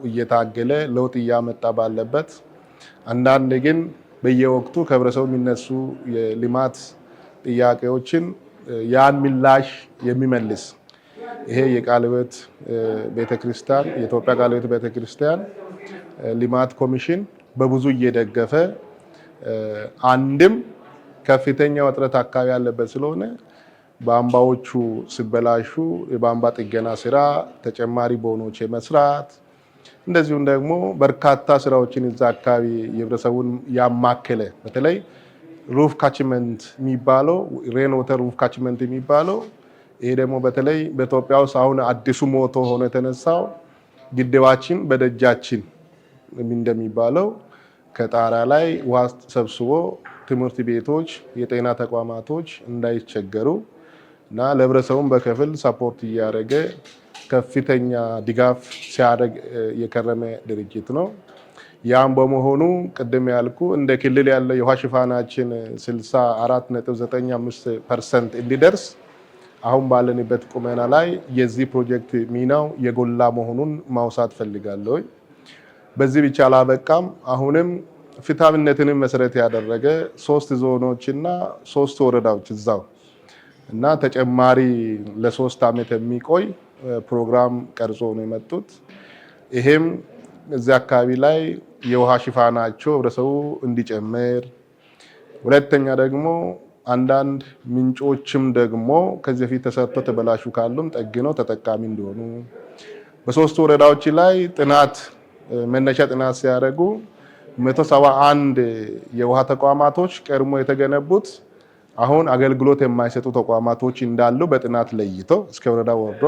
እየታገለ ለውጥ እያመጣ ባለበት አንዳንድ ግን በየወቅቱ ከህብረተሰቡ የሚነሱ የልማት ጥያቄዎችን ያን ምላሽ የሚመልስ ይሄ የቃለ ሕይወት ቤተክርስቲያን የኢትዮጵያ ቃለ ሕይወት ቤተክርስቲያን ልማት ኮሚሽን በብዙ እየደገፈ አንድም ከፍተኛ እጥረት አካባቢ ያለበት ስለሆነ ቧንቧዎቹ ሲበላሹ የቧንቧ ጥገና ስራ ተጨማሪ ቦኖች የመስራት እንደዚሁም ደግሞ በርካታ ስራዎችን እዛ አካባቢ የህብረተሰቡን ያማከለ በተለይ ሩፍ ካችመንት የሚባለው ሬን ወተር ሩፍ ካችመንት የሚባለው ይሄ ደግሞ በተለይ በኢትዮጵያ ውስጥ አሁን አዲሱ ሞቶ ሆኖ የተነሳው ግድባችን በደጃችን እንደሚባለው ከጣሪያ ላይ ውሃ ሰብስቦ ትምህርት ቤቶች፣ የጤና ተቋማቶች እንዳይቸገሩ እና ለህብረተሰቡም በከፊል ሰፖርት እያደረገ ከፍተኛ ድጋፍ ሲያደርግ የከረመ ድርጅት ነው። ያም በመሆኑ ቅድም ያልኩ እንደ ክልል ያለው የውሃ ሽፋናችን 64.95% እንዲደርስ አሁን ባለንበት ቁመና ላይ የዚህ ፕሮጀክት ሚናው የጎላ መሆኑን ማውሳት ፈልጋለሁ። በዚህ ብቻ አላበቃም። አሁንም ፍትሃዊነትን መሰረት ያደረገ 3 ዞኖችና 3 ወረዳዎች እዛው እና ተጨማሪ ለ3 ዓመት የሚቆይ ፕሮግራም ቀርጾ ነው የመጡት። ይሄም እዚህ አካባቢ ላይ የውሃ ሽፋናቸው ህብረተሰቡ እንዲጨምር፣ ሁለተኛ ደግሞ አንዳንድ ምንጮችም ደግሞ ከዚህ በፊት ተሰርቶ ተበላሹ ካሉም ጠግነው ተጠቃሚ እንዲሆኑ በ3 ወረዳዎች ላይ መነሻ ጥናት ሲያደርጉ 171 የውሃ ተቋማቶች ቀድሞ የተገነቡት አሁን አገልግሎት የማይሰጡ ተቋማቶች እንዳሉ በጥናት ለይተው እስከ ወረዳ ወርዶ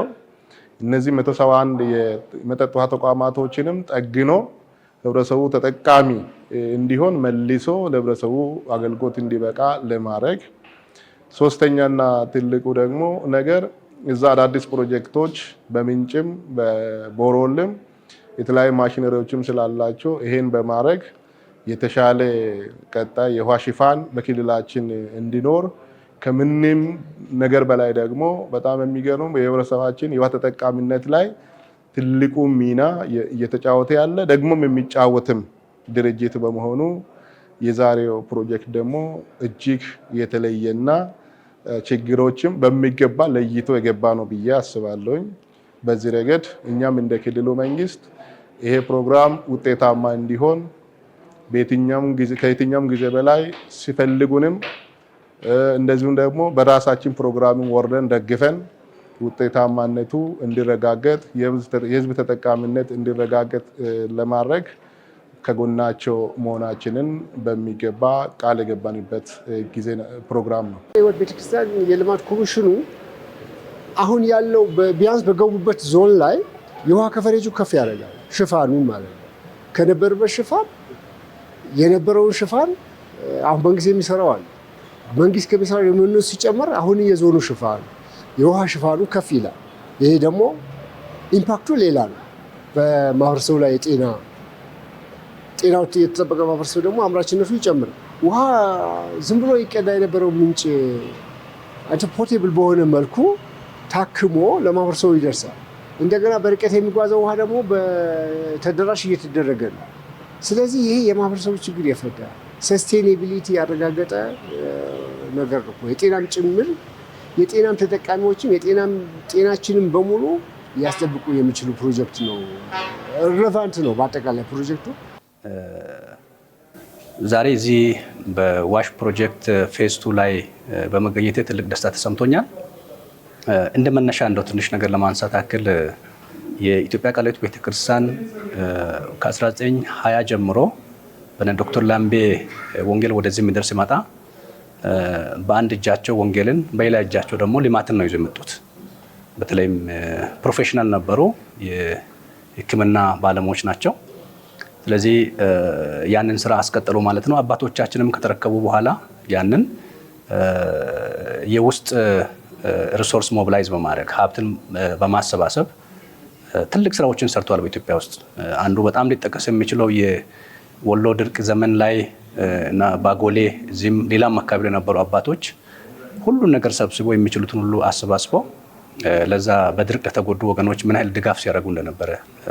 እነዚህ 171 የመጠጥ ውሃ ተቋማቶችንም ጠግኖ ህብረተሰቡ ተጠቃሚ እንዲሆን መልሶ ለህብረተሰቡ አገልግሎት እንዲበቃ ለማድረግ፣ ሶስተኛና ትልቁ ደግሞ ነገር እዛ አዳዲስ ፕሮጀክቶች በምንጭም በቦሮልም የተለያዩ ማሽነሪዎችም ስላላቸው ይሄን በማድረግ የተሻለ ቀጣይ የውሃ ሽፋን በክልላችን እንዲኖር ከምንም ነገር በላይ ደግሞ በጣም የሚገርም የህብረተሰባችን የውሃ ተጠቃሚነት ላይ ትልቁ ሚና እየተጫወተ ያለ ደግሞም የሚጫወትም ድርጅት በመሆኑ የዛሬው ፕሮጀክት ደግሞ እጅግ የተለየና ችግሮችም በሚገባ ለይቶ የገባ ነው ብዬ አስባለሁኝ። በዚህ ረገድ እኛም እንደ ክልሉ መንግስት ይሄ ፕሮግራም ውጤታማ እንዲሆን ከየትኛውም ጊዜ በላይ ሲፈልጉንም እንደዚሁም ደግሞ በራሳችን ፕሮግራምን ወርደን ደግፈን ውጤታማነቱ እንዲረጋገጥ የህዝብ ተጠቃሚነት እንዲረጋገጥ ለማድረግ ከጎናቸው መሆናችንን በሚገባ ቃል የገባንበት ጊዜ ፕሮግራም ነው። ሕይወት ቤተክርስቲያን የልማት ኮሚሽኑ አሁን ያለው ቢያንስ በገቡበት ዞን ላይ የውሃ ከቨሬጁ ከፍ ያደርጋል። ሽፋኑን ማለት ነው። ከነበረበት ሽፋን የነበረውን ሽፋን አሁን መንግስት የሚሰራው አለ። መንግስት ከሚሰራው የመኖ ሲጨመር አሁን የዞኑ ሽፋን የውሃ ሽፋኑ ከፍ ይላል። ይሄ ደግሞ ኢምፓክቱ ሌላ ነው። በማህበረሰቡ ላይ ጤናው የተጠበቀ ማህበረሰብ ደግሞ አምራችነቱ ይጨምራል። ውሃ ዝም ብሎ ይቀዳ የነበረው ምንጭ ፖርቴብል በሆነ መልኩ ታክሞ ለማህበረሰቡ ይደርሳል። እንደገና በርቀት የሚጓዘው ውሃ ደግሞ በተደራሽ እየተደረገ ነው። ስለዚህ ይሄ የማህበረሰቡ ችግር የፈታ ሰስቴኔቢሊቲ ያረጋገጠ ነገር ነው። የጤናም ጭምር የጤናም ተጠቃሚዎችም ጤናችንም በሙሉ ሊያስጠብቁ የሚችሉ ፕሮጀክት ነው። ሬሌቫንት ነው በአጠቃላይ ፕሮጀክቱ። ዛሬ እዚህ በዋሽ ፕሮጀክት ፌዝ 2 ላይ በመገኘቴ ትልቅ ደስታ ተሰምቶኛል። እንደ መነሻ እንደው ትንሽ ነገር ለማንሳት ያክል የኢትዮጵያ ቃለ ሕይወት ቤተክርስቲያን ከ1920 ጀምሮ በነ ዶክተር ላምቤ ወንጌል ወደዚህ የሚደርስ ሲመጣ በአንድ እጃቸው ወንጌልን በሌላ እጃቸው ደግሞ ልማትን ነው ይዘው የመጡት። በተለይም ፕሮፌሽናል ነበሩ፣ የሕክምና ባለሙያዎች ናቸው። ስለዚህ ያንን ስራ አስቀጠሉ ማለት ነው። አባቶቻችንም ከተረከቡ በኋላ ያንን የውስጥ ሪሶርስ ሞቢላይዝ በማድረግ ሀብትን በማሰባሰብ ትልቅ ስራዎችን ሰርተዋል በኢትዮጵያ ውስጥ። አንዱ በጣም ሊጠቀስ የሚችለው የወሎ ድርቅ ዘመን ላይ እና ባጎሌ እዚህም ሌላም አካባቢ የነበሩ አባቶች ሁሉን ነገር ሰብስበው የሚችሉትን ሁሉ አሰባስበው ለዛ በድርቅ ለተጎዱ ወገኖች ምን ያህል ድጋፍ ሲያደርጉ እንደነበረ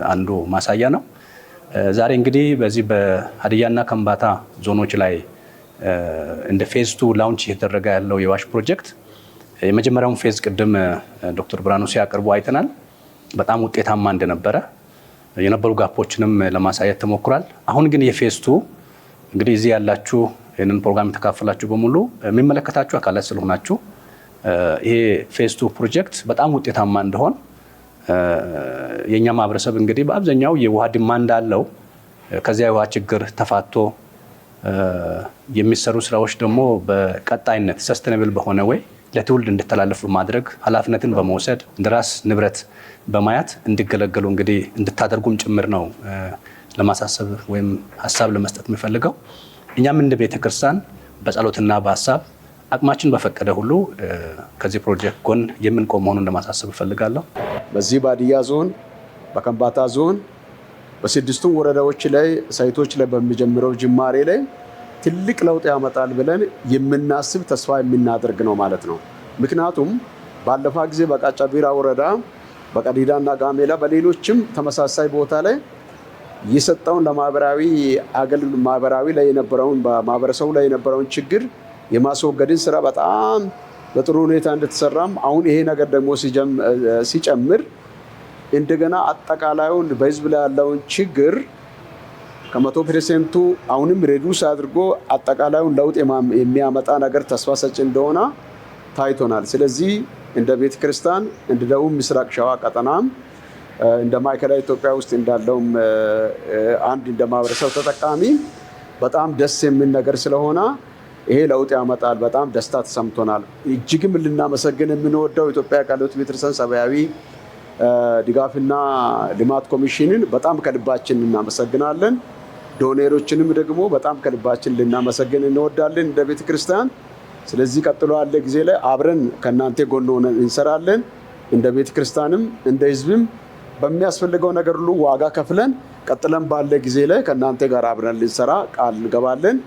አንዱ ማሳያ ነው። ዛሬ እንግዲህ በዚህ በሀዲያና ከምባታ ዞኖች ላይ እንደ ፌዝ 2 ላውንች እየተደረገ ያለው የዋሽ ፕሮጀክት የመጀመሪያውን ፌዝ ቅድም ዶክተር ብርሃኑ ሲያቀርቡ አይተናል። በጣም ውጤታማ እንደነበረ የነበሩ ጋፖችንም ለማሳየት ተሞክሯል። አሁን ግን የፌዝ 2 እንግዲህ እዚህ ያላችሁ ይህንን ፕሮግራም የተካፈላችሁ በሙሉ የሚመለከታችሁ አካላት ስለሆናችሁ ይሄ ፌዝ 2 ፕሮጀክት በጣም ውጤታማ እንደሆን የኛ ማህበረሰብ እንግዲህ በአብዛኛው የውሃ ዲማንድ አለው። ከዚያ የውሃ ችግር ተፋቶ የሚሰሩ ስራዎች ደግሞ በቀጣይነት ሰስተነብል በሆነ ወይ ለትውልድ እንድተላለፉ ማድረግ ኃላፊነትን በመውሰድ እንደራስ ንብረት በማየት እንዲገለገሉ እንግዲህ እንድታደርጉም ጭምር ነው ለማሳሰብ ወይም ሀሳብ ለመስጠት የሚፈልገው። እኛም እንደ ቤተክርስቲያን በጸሎትና በሀሳብ አቅማችን በፈቀደ ሁሉ ከዚህ ፕሮጀክት ጎን የምንቆም መሆኑን ለማሳሰብ እፈልጋለሁ። በዚህ በሀዲያ ዞን፣ በከምባታ ዞን በስድስቱም ወረዳዎች ላይ ሳይቶች ላይ በሚጀምረው ጅማሬ ላይ ትልቅ ለውጥ ያመጣል ብለን የምናስብ ተስፋ የምናደርግ ነው ማለት ነው። ምክንያቱም ባለፈ ጊዜ በቃጫ ቢራ ወረዳ በቀዲዳና ጋሜላ በሌሎችም ተመሳሳይ ቦታ ላይ የሰጠውን ለማህበራዊ ላይ የነበረውን በማህበረሰቡ ላይ የነበረውን ችግር የማስወገድን ስራ በጣም በጥሩ ሁኔታ እንደተሰራም አሁን ይሄ ነገር ደግሞ ሲጨምር እንደገና አጠቃላዩን በህዝብ ላይ ያለውን ችግር ከ100% አሁንም ሬዱስ አድርጎ አጠቃላዩን ለውጥ የሚያመጣ ነገር ተስፋ ሰጪ እንደሆነ ታይቶናል። ስለዚህ እንደ ቤተክርስቲያን እንደ ደቡብ ምስራቅ ሸዋ ቀጠናም እንደ ማዕከላዊ ኢትዮጵያ ውስጥ እንዳለውም አንድ እንደ ማህበረሰብ ተጠቃሚ በጣም ደስ የሚል ነገር ስለሆነ ይሄ ለውጥ ያመጣል። በጣም ደስታ ተሰምቶናል። እጅግም ልናመሰግን የምንወደው ኢትዮጵያ ቃለ ሕይወት ቤተክርስቲያን ሰብአዊ ድጋፍና ልማት ኮሚሽንን በጣም ከልባችን እናመሰግናለን። ዶኔሮችንም ደግሞ በጣም ከልባችን ልናመሰግን እንወዳለን እንደ ቤተክርስቲያን። ስለዚህ ቀጥሎ ያለ ጊዜ ላይ አብረን ከእናንተ ጎን ሆነን እንሰራለን። እንደ ቤተክርስቲያንም እንደ ህዝብም በሚያስፈልገው ነገር ሁሉ ዋጋ ከፍለን ቀጥለን ባለ ጊዜ ላይ ከእናንተ ጋር አብረን ልንሰራ ቃል እንገባለን።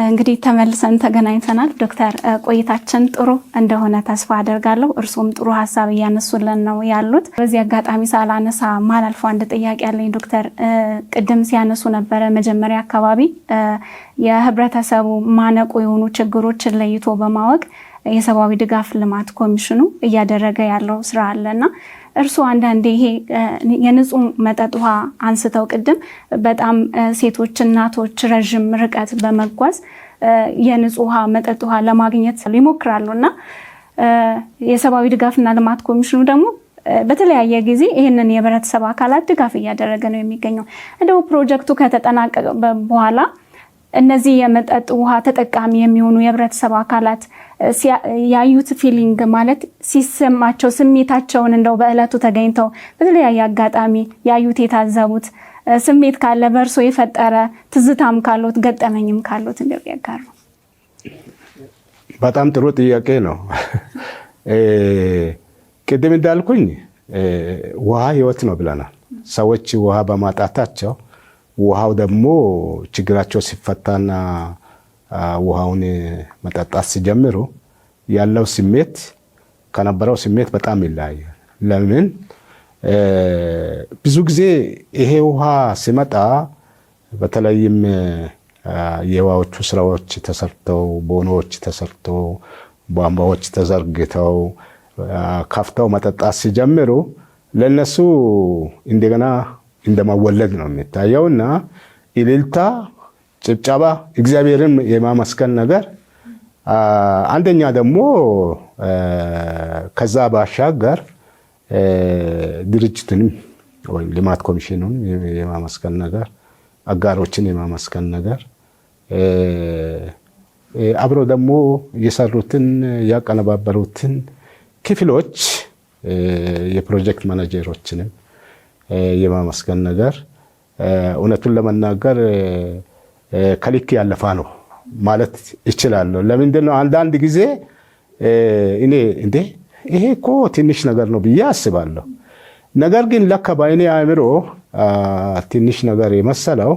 እንግዲህ ተመልሰን ተገናኝተናል። ዶክተር ቆይታችን ጥሩ እንደሆነ ተስፋ አደርጋለሁ። እርሱም ጥሩ ሀሳብ እያነሱልን ነው ያሉት። በዚህ አጋጣሚ ሳላነሳ ማላልፈው አንድ ጥያቄ ያለኝ ዶክተር፣ ቅድም ሲያነሱ ነበረ መጀመሪያ አካባቢ የህብረተሰቡ ማነቆ የሆኑ ችግሮችን ለይቶ በማወቅ የሰብአዊ ድጋፍ ልማት ኮሚሽኑ እያደረገ ያለው ስራ አለና እርስዎ አንዳንዴ ይሄ የንጹህ መጠጥ ውሃ አንስተው ቅድም በጣም ሴቶች፣ እናቶች ረዥም ርቀት በመጓዝ የንጹህ ውሃ መጠጥ ውሃ ለማግኘት ይሞክራሉ እና የሰብአዊ ድጋፍና ልማት ኮሚሽኑ ደግሞ በተለያየ ጊዜ ይህንን የህብረተሰብ አካላት ድጋፍ እያደረገ ነው የሚገኘው። እንደው ፕሮጀክቱ ከተጠናቀቀ በኋላ እነዚህ የመጠጥ ውሃ ተጠቃሚ የሚሆኑ የህብረተሰብ አካላት ያዩት ፊሊንግ ማለት ሲሰማቸው ስሜታቸውን እንደው በእለቱ ተገኝተው በተለያየ አጋጣሚ ያዩት የታዘቡት ስሜት ካለ በእርሶ የፈጠረ ትዝታም ካሉት ገጠመኝም ካሉት እንደው ያጋሩ። በጣም ጥሩ ጥያቄ ነው። ቅድም እንዳልኩኝ ውሃ ህይወት ነው ብለናል። ሰዎች ውሃ በማጣታቸው ውሃው ደግሞ ችግራቸው ሲፈታና ውሃውን መጠጣት ሲጀምሩ ያለው ስሜት ከነበረው ስሜት በጣም ይለያያል። ለምን? ብዙ ጊዜ ይሄ ውሃ ሲመጣ በተለይም የውሃዎቹ ስራዎች ተሰርተው ቦኖዎች ተሰርተው ቧንቧዎች ተዘርግተው ከፍተው መጠጣት ሲጀምሩ ለነሱ እንደገና እንደማወለድ ነው የሚታየውና እልልታ፣ ጭብጨባ፣ እግዚአብሔርን የማመስገን ነገር አንደኛ ደግሞ ከዛ ባሻገር ድርጅቱንም ወይም ልማት ኮሚሽኑን የማመስገን ነገር፣ አጋሮችን የማመስገን ነገር፣ አብሮ ደግሞ የሰሩትን ያቀነባበሩትን ክፍሎች የፕሮጀክት ማኔጀሮችንም የማመስገን ነገር እውነቱን ለመናገር ከልክ ያለፋ ነው ማለት እችላለሁ። ለምንድን ነው አንዳንድ ጊዜ እኔ እንዴ ይሄ እኮ ትንሽ ነገር ነው ብዬ አስባለሁ። ነገር ግን ለካ በእኔ አእምሮ ትንሽ ነገር የመሰለው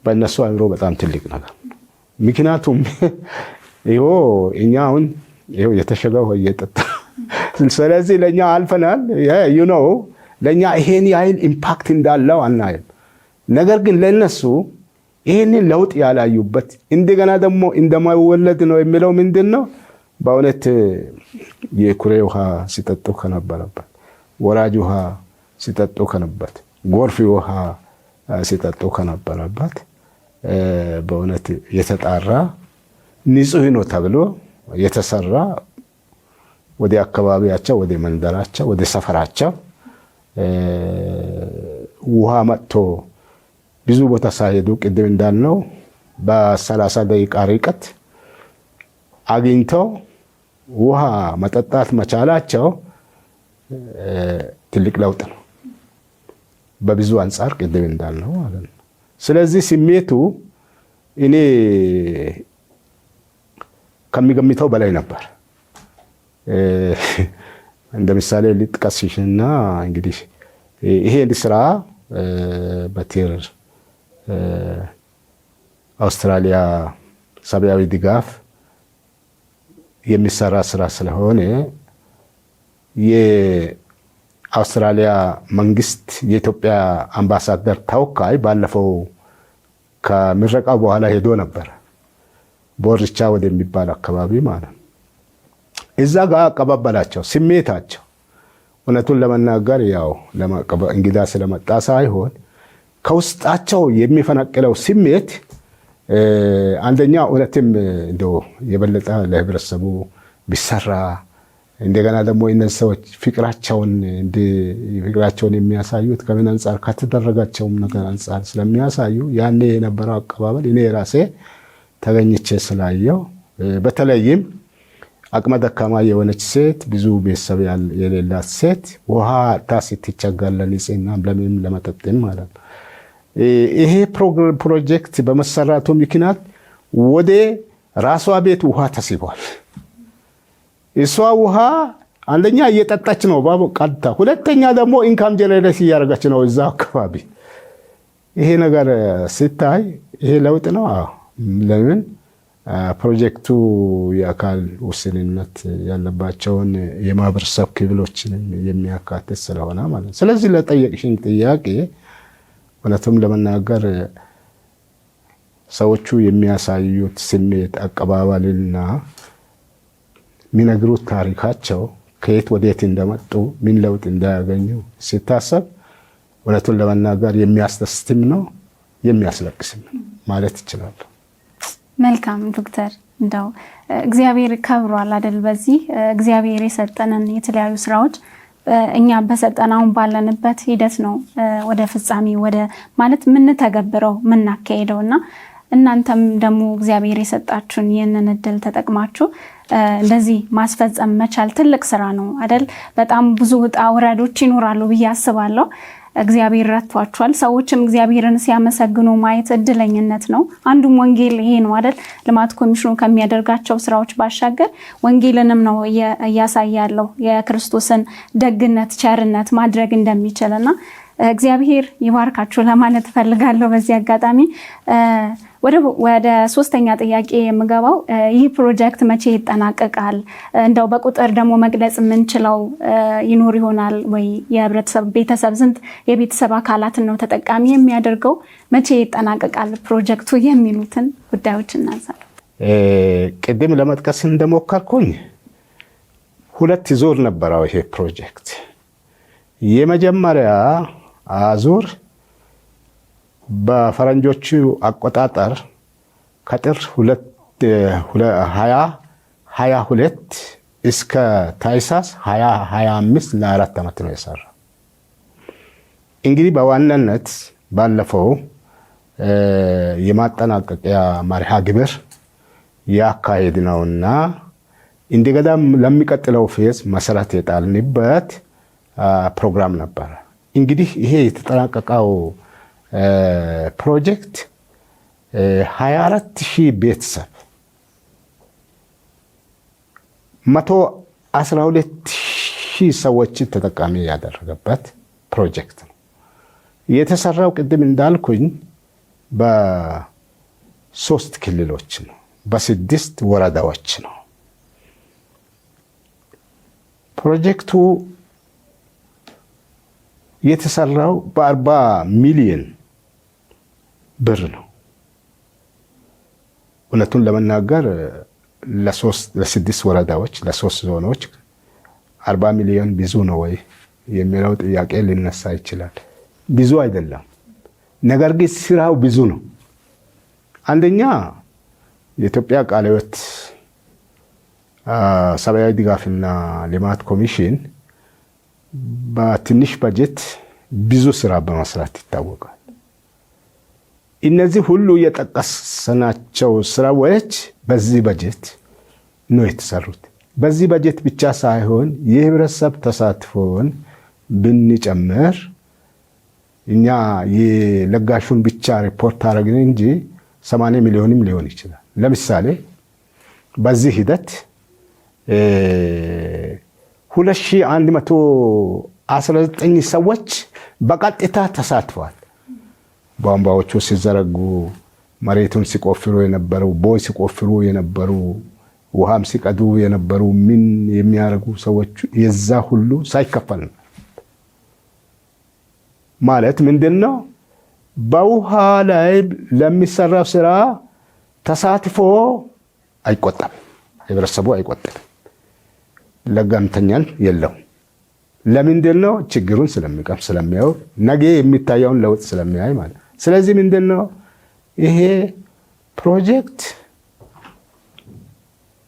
በእነሱ አእምሮ በጣም ትልቅ ነገር። ምክንያቱም ይኸው እኛ አሁን ይኸው የተሸገው እየጠጣ ስለዚህ ለእኛ አልፈናል። ለእኛ ይሄን ያህል ኢምፓክት እንዳለው አናይም። ነገር ግን ለነሱ ይሄንን ለውጥ ያላዩበት እንደገና ደግሞ እንደማይወለድ ነው የሚለው ምንድን ነው? በእውነት የኩሬ ውሃ ሲጠጡ ከነበረበት፣ ወራጅ ውሃ ሲጠጡ ከነበረበት፣ ጎርፍ ውሃ ሲጠጡ ከነበረበት በእውነት የተጣራ ንጹህ ነው ተብሎ የተሰራ ወደ አካባቢያቸው፣ ወደ መንደራቸው፣ ወደ ሰፈራቸው ውሃ መጥቶ ብዙ ቦታ ሳይሄዱ ቅድም እንዳልነው በ30 ደቂቃ ርቀት አግኝተው ውሃ መጠጣት መቻላቸው ትልቅ ለውጥ ነው በብዙ አንጻር ቅድም እንዳልነው ማለት ነው። ስለዚህ ስሜቱ እኔ ከሚገምተው በላይ ነበር። እንደ ምሳሌ ልጥቀስሽና እንግዲህ ይሄ ስራ በቲር አውስትራሊያ ሰብአዊ ድጋፍ የሚሰራ ስራ ስለሆነ የአውስትራሊያ መንግስት የኢትዮጵያ አምባሳደር ተወካይ ባለፈው ከምረቃው በኋላ ሄዶ ነበር፣ ቦርቻ ወደሚባል አካባቢ ማለት ነው። እዛ ጋር አቀባበላቸው ስሜታቸው እውነቱን ለመናገር ያው እንግዳ ስለመጣ ሳይሆን ከውስጣቸው የሚፈነቅለው ስሜት አንደኛ እውነትም እንደው የበለጠ ለህብረተሰቡ ቢሰራ እንደገና ደግሞ እነዚህ ሰዎች ፍቅራቸውን የሚያሳዩት ከምን አንጻር ከተደረጋቸውም ነገር አንጻር ስለሚያሳዩ ያኔ የነበረው አቀባበል እኔ ራሴ ተገኝቼ ስላየው በተለይም አቅመ ደካማ የሆነች ሴት ብዙ ቤተሰብ የሌላት ሴት ውሃ ስትቸገር ለንጽህና ለምንም ለመጠጥም ማለት ነው። ይሄ ፕሮጀክት በመሰራቱ ምክንያት ወደ ራሷ ቤት ውሃ ተስቧል። እሷ ውሃ አንደኛ እየጠጣች ነው ቀጥታ፣ ሁለተኛ ደግሞ ኢንካም ጀነሬት እያደረገች ነው እዛ አካባቢ። ይሄ ነገር ሲታይ ይሄ ለውጥ ነው። ለምን ፕሮጀክቱ የአካል ውስንነት ያለባቸውን የማህበረሰብ ክፍሎችን የሚያካትት ስለሆነ ማለት ነው። ስለዚህ ለጠየቅሽኝ ጥያቄ እውነቱም ለመናገር ሰዎቹ የሚያሳዩት ስሜት አቀባበልና የሚነግሩት ታሪካቸው ከየት ወዴት እንደመጡ ምን ለውጥ እንዳያገኙ ሲታሰብ እውነቱን ለመናገር የሚያስደስትም ነው የሚያስለቅስም ማለት ይችላል። መልካም ዶክተር፣ እንደው እግዚአብሔር ከብሯል አይደል? በዚህ እግዚአብሔር የሰጠንን የተለያዩ ስራዎች እኛ በሰጠናውን ባለንበት ሂደት ነው ወደ ፍጻሜ ወደ ማለት ምን ተገብረው ምናካሄደውና እናንተም ደግሞ እግዚአብሔር የሰጣችሁን ይህንን እድል ተጠቅማችሁ እንደዚህ ማስፈጸም መቻል ትልቅ ስራ ነው አይደል? በጣም ብዙ ውጣ ውረዶች ይኖራሉ ብዬ አስባለሁ። እግዚአብሔር ረድቷችኋል። ሰዎችም እግዚአብሔርን ሲያመሰግኑ ማየት እድለኝነት ነው። አንዱም ወንጌል ይሄ ነው አይደል? ልማት ኮሚሽኑ ከሚያደርጋቸው ስራዎች ባሻገር ወንጌልንም ነው እያሳያለው የክርስቶስን ደግነት፣ ቸርነት ማድረግ እንደሚችልና እግዚአብሔር ይባርካችሁ ለማለት ፈልጋለሁ። በዚህ አጋጣሚ ወደ ሶስተኛ ጥያቄ የምገባው ይህ ፕሮጀክት መቼ ይጠናቀቃል? እንደው በቁጥር ደግሞ መግለጽ የምንችለው ይኖር ይሆናል ወይ? የህብረተሰብ ቤተሰብ ስንት የቤተሰብ አካላትን ነው ተጠቃሚ የሚያደርገው? መቼ ይጠናቀቃል ፕሮጀክቱ የሚሉትን ጉዳዮች እናንሳለን። ቅድም ለመጥቀስ እንደሞከርኩኝ 2 ዙር ነበረው ይሄ ፕሮጀክት። የመጀመሪያ ዙር በፈረንጆቹ አቆጣጠር ከጥር 2022 እስከ ታኅሳስ 2025 ለ4 ዓመት ነው የሰራው። እንግዲህ በዋናነት ባለፈው የማጠናቀቂያ መርሃ ግብር ያካሄድ ነውና እንደገና ለሚቀጥለው ፌዝ መሰረት የጣልንበት ፕሮግራም ነበር። እንግዲህ ይሄ የተጠናቀቀው ፕሮጀክት 24000 ቤተሰብ 112000 ሰዎችን ተጠቃሚ ያደረገበት ፕሮጀክት ነው። የተሰራው ቅድም እንዳልኩኝ በ3 ክልሎች ነው፣ በ6 ወረዳዎች ነው። ፕሮጀክቱ የተሰራው በ40 ሚሊዮን ብር ነው። እውነቱን ለመናገር ለ6 ወረዳዎች ለ3 ዞኖች 40 ሚሊዮን ብዙ ነው ወይ የሚለው ጥያቄ ሊነሳ ይችላል። ብዙ አይደለም፣ ነገር ግን ስራው ብዙ ነው። አንደኛ የኢትዮጵያ ቃለ ሕይወት ሰብአዊ ድጋፍና ልማት ኮሚሽን በትንሽ በጀት ብዙ ስራ በመስራት ይታወቃል። እነዚህ ሁሉ የጠቀስናቸው ስራዎች በዚህ በጀት ነው የተሰሩት። በዚህ በጀት ብቻ ሳይሆን የህብረተሰብ ተሳትፎን ብንጨምር እኛ የለጋሹን ብቻ ሪፖርት አደረግን እንጂ 80 ሚሊዮንም ሊሆን ይችላል። ለምሳሌ በዚህ ሂደት 2119 ሰዎች በቀጥታ ተሳትፈዋል። ቧንቧዎቹ ሲዘረጉ፣ መሬቱን ሲቆፍሩ የነበሩ፣ ቦይ ሲቆፍሩ የነበሩ፣ ውሃም ሲቀዱ የነበሩ፣ ምን የሚያደርጉ ሰዎች የዛ ሁሉ ሳይከፈል ነው። ማለት ምንድነው? በውሃ ላይ ለሚሰራው ስራ ተሳትፎ አይቆጠም፣ ህብረተሰቡ አይቆጠም። ለጋምተኛን የለው። ለምንድነው? ችግሩን ስለሚቀም ስለሚያው ነገ የሚታየውን ለውጥ ስለሚያይ ማለት። ስለዚህ ምንድነው ይሄ ፕሮጀክት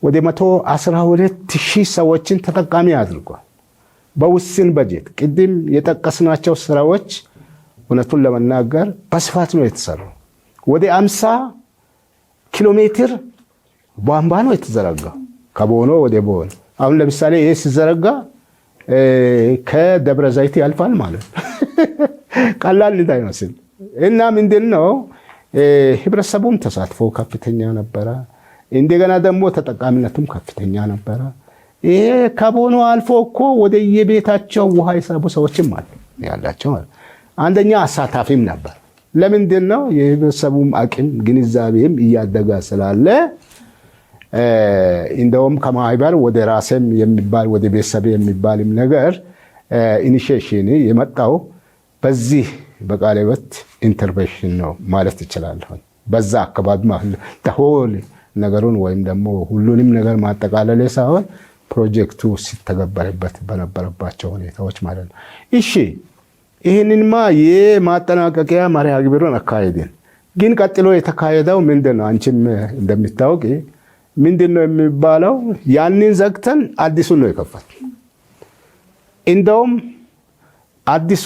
ወደ 112,000 ሰዎችን ተጠቃሚ አድርጓል በውስን በጀት። ቅድም የጠቀስናቸው ስራዎች እውነቱን ለመናገር በስፋት ነው የተሰራው። ወደ 50 ኪሎ ሜትር ቧንቧ ነው የተዘረጋው ከቦኖ ወደ ቦኖ። አሁን ለምሳሌ ይሄ ሲዘረጋ ከደብረ ዘይት ያልፋል ማለት ነው። ቀላል እንዳይመስል እና ምንድነው ህብረተሰቡም ተሳትፎ ከፍተኛ ነበረ። እንደገና ደግሞ ተጠቃሚነቱም ከፍተኛ ነበረ። ይሄ ከቦኖ አልፎ እኮ ወደ የቤታቸው ውሃ የሳቡ ሰዎችም አሉ ያላቸው ማለት። አንደኛ አሳታፊም ነበር። ለምንድነው? የህብረተሰቡም አቅም ግንዛቤም እያደገ ስላለ እንደውም ከማህበር ወደ ራስም የሚባል ወደ ቤተሰብ የሚባልም ነገር ኢኒሺዬሽን የመጣው በዚህ በቃለ ሕይወት ኢንተርቬንሽን ነው ማለት እችላለሁ። በዛ አካባቢ ማለት ተሆል ነገሩን ወይም ደግሞ ሁሉንም ነገር ማጠቃለል ሳይሆን ፕሮጀክቱ ሲተገበርበት በነበረባቸው ሁኔታዎች ማለት ነው። እሺ ይህንንማ የማጠናቀቂያ መርሃ ግብሩን አካሄድን። ግን ቀጥሎ የተካሄደው ምንድነው? አንቺም እንደምታውቂ ምንድነው የሚባለው? ያንን ዘግተን አዲሱን ነው የከፈት። እንደውም አዲሱ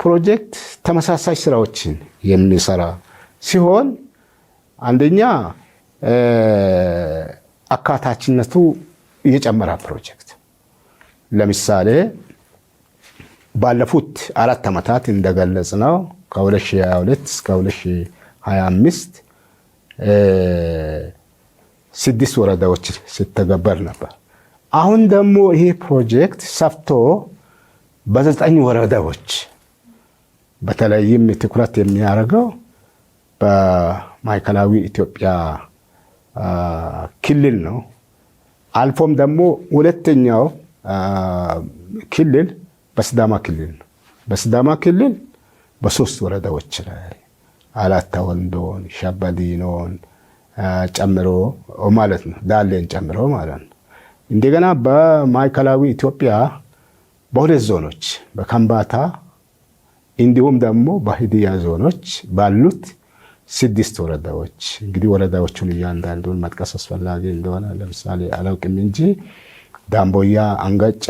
ፕሮጀክት ተመሳሳይ ስራዎችን የሚሰራ ሲሆን አንደኛ አካታችነቱ የጨመረ ፕሮጀክት ለምሳሌ ባለፉት 4 ዓመታት እንደገለጽ ነው ከ2022 እስከ 2025 6 ወረዳዎች ሲተገበር ነበር። አሁን ደግሞ ይሄ ፕሮጀክት ሰፍቶ በ9 ወረዳዎች በተለይም ትኩረት የሚያደርገው በማዕከላዊ ኢትዮጵያ ክልል ነው። አልፎም ደግሞ ሁለተኛው ክልል በሲዳማ ክልል ነው። በሲዳማ ክልል በ3 ወረዳዎች ላይ አላታ ወንዶን፣ ሸበዲኖን ጨምሮ ማለት ነው፣ ዳሌን ጨምሮ ማለት ነው። እንደገና በማዕከላዊ ኢትዮጵያ በ2 ዞኖች በከምባታ እንዲሁም ደግሞ በሀዲያ ዞኖች ባሉት 6 ወረዳዎች እንግዲህ ወረዳዎቹን እያንዳንዱን መጥቀስ አስፈላጊ እንደሆነ ለምሳሌ አላውቅም እንጂ ዳምቦያ፣ አንገጫ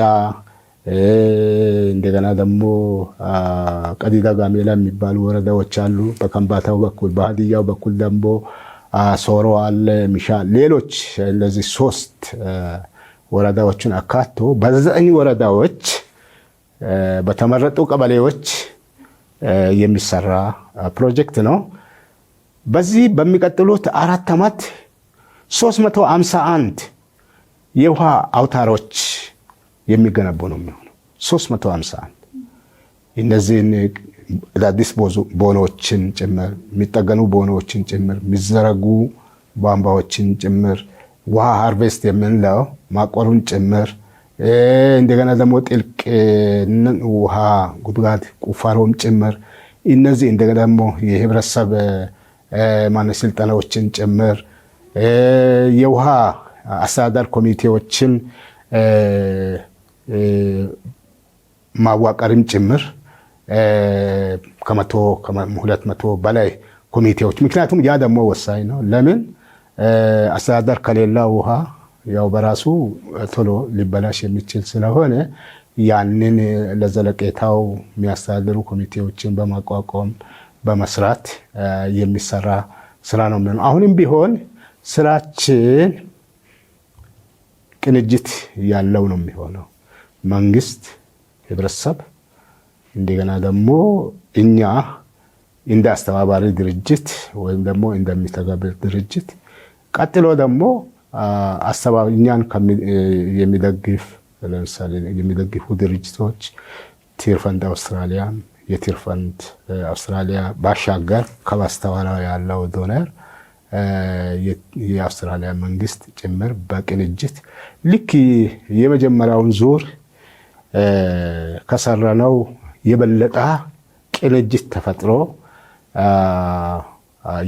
እንደገና ደግሞ ቀዲዳ ጋሜላ የሚባሉ ወረዳዎች አሉ በከምባታው በኩል። በሀዲያው በኩል ደግሞ ሶሮ አለ፣ ሚሻ፣ ሌሎች እነዚህ 3 ወረዳዎችን አካቶ በ9 ወረዳዎች በተመረጡ ቀበሌዎች የሚሰራ ፕሮጀክት ነው። በዚህ በሚቀጥሉት 4 ዓመት 351 የውሃ አውታሮች የሚገነቡ ነው የሚሆነው። 351 እነዚህን አዳዲስ ቦኖችን ጭምር የሚጠገኑ ቦኖችን ጭምር የሚዘረጉ ቧንቧዎችን ጭምር ውሃ ሃርቬስት የምንለው ማቆሩን ጭምር እንደገና ደግሞ ጥልቅ ውሃ ጉድጓድ ቁፋሮም ጭምር እነዚህ እንደገና ደግሞ የህብረተሰብ ማነው ስልጠናዎችን ጭምር የውሃ አስተዳደር ኮሚቴዎችን ማዋቀርም ጭምር ከ200 በላይ ኮሚቴዎች። ምክንያቱም ያ ደግሞ ወሳኝ ነው። ለምን አስተዳደር ከሌላ ውሃ ያው በራሱ ቶሎ ሊበላሽ የሚችል ስለሆነ ያንን ለዘለቄታው የሚያስተዳድሩ ኮሚቴዎችን በማቋቋም በመስራት የሚሰራ ስራ ነው የሚሆነው። አሁንም ቢሆን ስራችን ቅንጅት ያለው ነው የሚሆነው። መንግስት፣ ህብረተሰብ እንደገና ደግሞ እኛ እንደ አስተባባሪ ድርጅት ወይም ደግሞ እንደሚተገብር ድርጅት ቀጥሎ ደግሞ እኛን የሚደግፍ ለምሳሌ የሚደግፉ ድርጅቶች ቲር ፈንድ አውስትራሊያ፣ የቲር ፈንድ አውስትራሊያ ባሻገር ከበስተኋላ ያለው ዶነር የአውስትራሊያ መንግስት ጭምር በቅንጅት ልክ የመጀመሪያውን ዙር ከሰራነው የበለጠ ቅንጅት ተፈጥሮ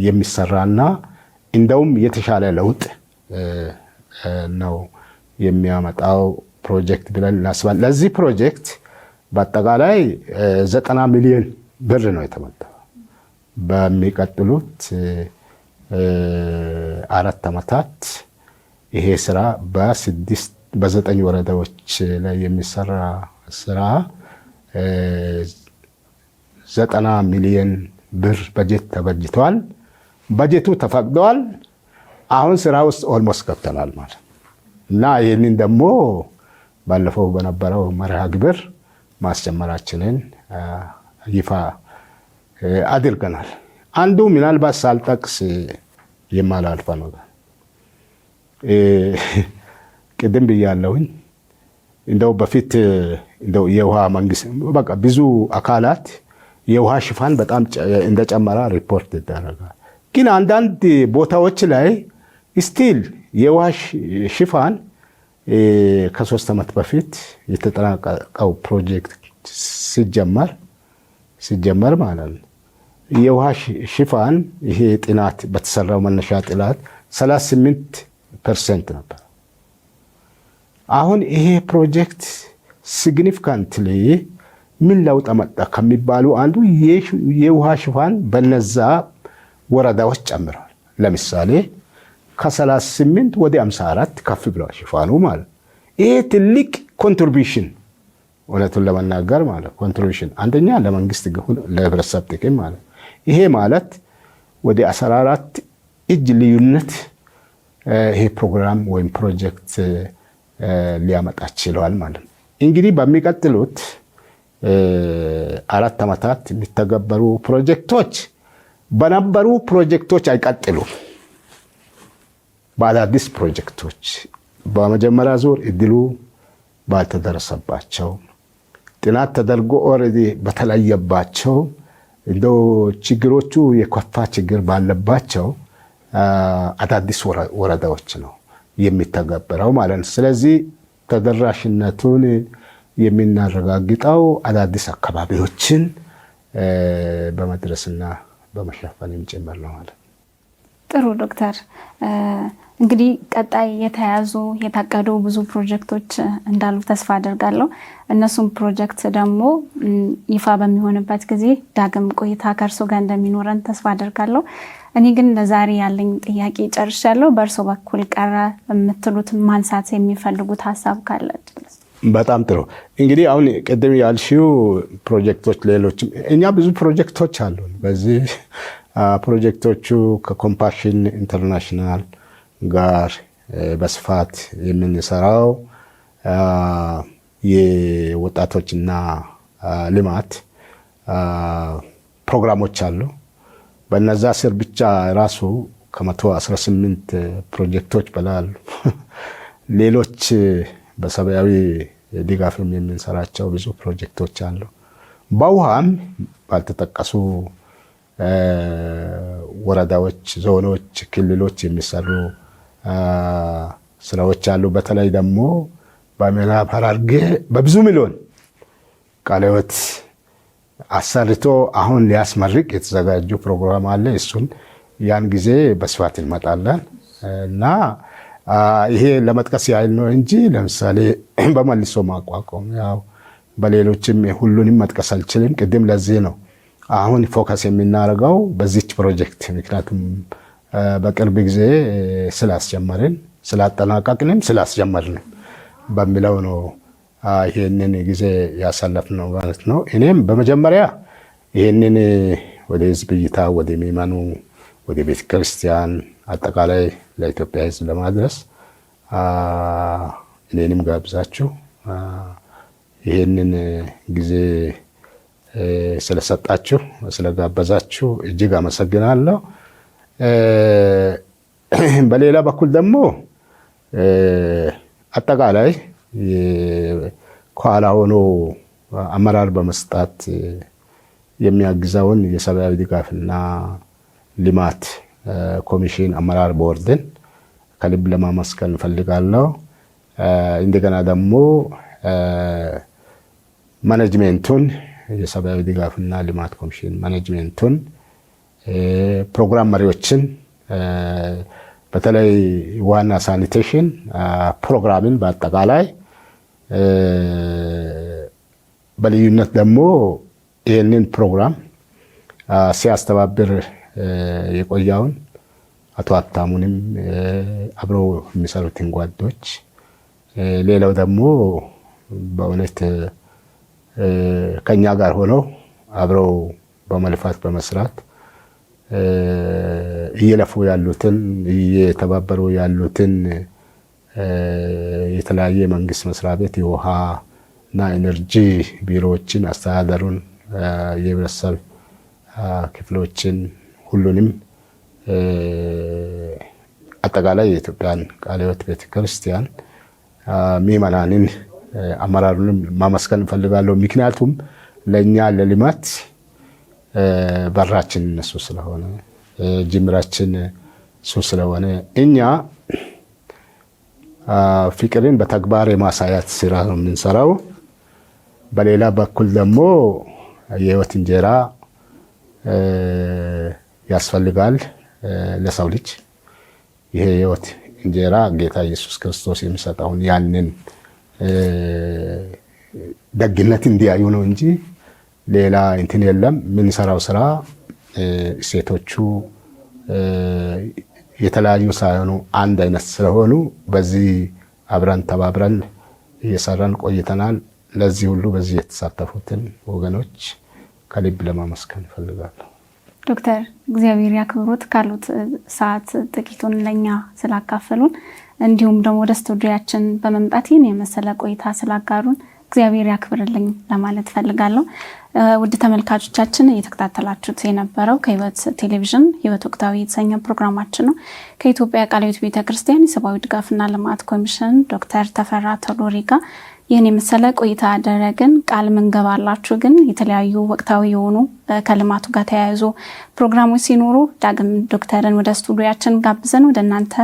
የሚሰራና እንደውም የተሻለ ለውጥ ነው የሚያመጣው ፕሮጀክት ብለን እናስባለን። ለዚህ ፕሮጀክት በአጠቃላይ 90 ሚሊዮን ብር ነው የተመደበው። በሚቀጥሉት 4 ዓመታት ይሄ ስራ በ9 ወረዳዎች ላይ የሚሰራ ስራ 90 ሚሊዮን ብር በጀት ተበጅቷል። በጀቱ ተፈቅዷል። አሁን ስራ ውስጥ ኦልሞስት ገብተናል ማለት እና ይህንን ደግሞ ባለፈው በነበረው መርሃ ግብር ማስጀመራችንን ይፋ አድርገናል። አንዱ ምናልባት ሳልጠቅስ የማላልፈው ነው። ቅድም ብያለሁኝ እንደው በፊት እንደው የውሃ መንግስት በቃ ብዙ አካላት የውሃ ሽፋን በጣም እንደጨመረ ሪፖርት ይደረጋል። ግን አንዳንድ ቦታዎች ላይ ስቲል የውሃ ሽፋን ከ3 ዓመት በፊት የተጠናቀቀው ፕሮጀክት ሲጀመር ማለት ነው የውሃ ሽፋን ይሄ ጥናት በተሰራው መነሻ ጥናት 38% ነበር። አሁን ይሄ ፕሮጀክት ሲግኒፊካንትሊ ምን ለውጥ መጣ ከሚባሉ አንዱ የውሃ ሽፋን በነዛ ወረዳዎች ጨምሯል። ለምሳሌ ከ38 ወደ 54 ከፍ ብሏል ሽፋኑ ማለት። ይሄ ትልቅ ኮንትሪቢዩሽን እውነቱን ለመናገር ማለት ኮንትሪቢሽን አንደኛ ለመንግስት ለህብረተሰብ ጥቅም ማለት ይሄ ማለት ወደ 14 እጅ ልዩነት ይሄ ፕሮግራም ወይም ፕሮጀክት ሊያመጣ ችሏል ማለት ነው። እንግዲህ በሚቀጥሉት 4 ዓመታት የሚተገበሩ ፕሮጀክቶች በነበሩ ፕሮጀክቶች አይቀጥሉም። በአዳዲስ ፕሮጀክቶች በመጀመሪያ ዙር እድሉ ባልተደረሰባቸው ጥናት ተደርጎ ኦልሬዲ በተለየባቸው እንደው ችግሮቹ የከፋ ችግር ባለባቸው አዳዲስ ወረዳዎች ነው የሚተገበረው ማለት ነው። ስለዚህ ተደራሽነቱን የምናረጋግጠው አዳዲስ አካባቢዎችን በመድረስና በመሸፈንም ጭምር ነው ማለት ነው። ጥሩ ዶክተር፣ እንግዲህ ቀጣይ የተያዙ የታቀዱ ብዙ ፕሮጀክቶች እንዳሉ ተስፋ አደርጋለሁ። እነሱም ፕሮጀክት ደግሞ ይፋ በሚሆንበት ጊዜ ዳግም ቆይታ ከእርሶ ጋር እንደሚኖረን ተስፋ አደርጋለሁ። እኔ ግን ለዛሬ ያለኝ ጥያቄ ጨርሻለሁ። በእርሶ በኩል ቀረ የምትሉት ማንሳት የሚፈልጉት ሀሳብ ካለ? በጣም ጥሩ። እንግዲህ አሁን ቅድም ያልሽው ፕሮጀክቶች ሌሎችም እኛ ብዙ ፕሮጀክቶች አሉ። በዚህ ፕሮጀክቶቹ ከኮምፓሽን ኢንተርናሽናል ጋር በስፋት የምንሰራው የወጣቶችና ልማት ፕሮግራሞች አሉ። በነዛ ስር ብቻ ራሱ ከ118 ፕሮጀክቶች በላይ አሉ። ሌሎች በሰብአዊ ድጋፍ የምንሰራቸው ብዙ ፕሮጀክቶች አሉ። በውሃም ባልተጠቀሱ ወረዳዎች፣ ዞኖች፣ ክልሎች የሚሰሩ ስራዎች አሉ። በተለይ ደግሞ በምዕራብ ሐረርጌ በብዙ ሚሊዮን ቃለ ሕይወት አሰርቶ አሁን ሊያስመርቅ የተዘጋጁ ፕሮግራም አለ። እሱን ያን ጊዜ በስፋት እንመጣለን እና ይሄ ለመጥቀስ ያህል ነው እንጂ ለምሳሌ በመልሶ ማቋቋም ያው በሌሎችም ሁሉንም መጥቀስ አልችልም። ቅድም ለዚህ ነው አሁን ፎከስ የምናደርገው በዚች ፕሮጀክት፣ ምክንያቱም በቅርብ ጊዜ ስላስጀመርን ስላጠናቀቅንም ስላስጀመርንም በሚለው ነው ይሄንን ጊዜ ያሳለፍነው ማለት ነው። እኔም በመጀመሪያ ይሄንን ወደ ህዝብ እይታ ወደ ምዕመኑ ወደ ቤተ ክርስቲያን አጠቃላይ ለኢትዮጵያ ህዝብ ለማድረስ እኔንም ጋብዛችሁ ይሄንን ጊዜ ስለሰጣችሁ ስለጋበዛችሁ እጅግ አመሰግናለሁ። በሌላ በኩል ደግሞ አጠቃላይ ከኋላ ሆኖ አመራር በመስጣት የሚያግዘውን የሰብአዊ ድጋፍና ልማት ኮሚሽን አመራር ቦርድን ከልብ ለማመስገን እፈልጋለሁ። እንደገና ደግሞ ማኔጅሜንቱን የሰብአዊ ድጋፍና ልማት ኮሚሽን ማኔጅሜንቱን፣ ፕሮግራም መሪዎችን በተለይ ዋና ሳኒቴሽን ፕሮግራምን በአጠቃላይ በልዩነት ደግሞ ይህንን ፕሮግራም ሲያስተባብር የቆየውን አቶ ሀብታሙንም አብረው የሚሰሩትን ጓዶች፣ ሌላው ደግሞ በእውነት ከኛ ጋር ሆነው አብረው በመልፋት በመስራት እየለፉ ያሉትን እየተባበሩ ያሉትን የተለያየ መንግስት መስሪያ ቤት የውሃ እና ኢነርጂ ቢሮዎችን፣ አስተዳደሩን፣ የህብረተሰብ ክፍሎችን ሁሉንም አጠቃላይ የኢትዮጵያን ቃለ ሕይወት ቤተክርስቲያን ምዕመናንን አመራሩንም ማመስገን እንፈልጋለሁ። ምክንያቱም ለእኛ ለልማት በራችን እነሱ ስለሆነ ጅምራችን እሱ ስለሆነ እኛ ፍቅርን በተግባር የማሳያት ስራ ነው የምንሰራው። በሌላ በኩል ደግሞ የህይወት እንጀራ ያስፈልጋል ለሰው ልጅ። ይሄ የህይወት እንጀራ ጌታ ኢየሱስ ክርስቶስ የሚሰጠውን ያንን ደግነት እንዲያዩ ነው እንጂ ሌላ እንትን የለም። የምንሰራው ስራ እሴቶቹ የተለያዩ ሳይሆኑ አንድ አይነት ስለሆኑ በዚህ አብረን ተባብረን እየሰራን ቆይተናል። ለዚህ ሁሉ በዚህ የተሳተፉትን ወገኖች ከልብ ለማመስገን እፈልጋለሁ። ዶክተር እግዚአብሔር ያክብሩት ካሉት ሰዓት ጥቂቱን ለኛ ስላካፈሉን እንዲሁም ደግሞ ወደ ስቱዲያችን በመምጣት ይህን የመሰለ ቆይታ ስላጋሩን እግዚአብሔር ያክብርልኝ ለማለት ፈልጋለሁ። ውድ ተመልካቾቻችን እየተከታተላችሁት የነበረው ከህይወት ቴሌቪዥን ህይወት ወቅታዊ የተሰኘ ፕሮግራማችን ነው። ከኢትዮጵያ ቃለ ሕይወት ቤተክርስቲያን የሰብአዊ ድጋፍና ልማት ኮሚሽን ዶክተር ተፈራ ተሎሪ ጋር ይህን የመሰለ ቆይታ አደረግን። ቃል ምንገባላችሁ ግን የተለያዩ ወቅታዊ የሆኑ ከልማቱ ጋር ተያይዞ ፕሮግራሞች ሲኖሩ ዳግም ዶክተርን ወደ ስቱዲያችን ጋብዘን ወደ እናንተ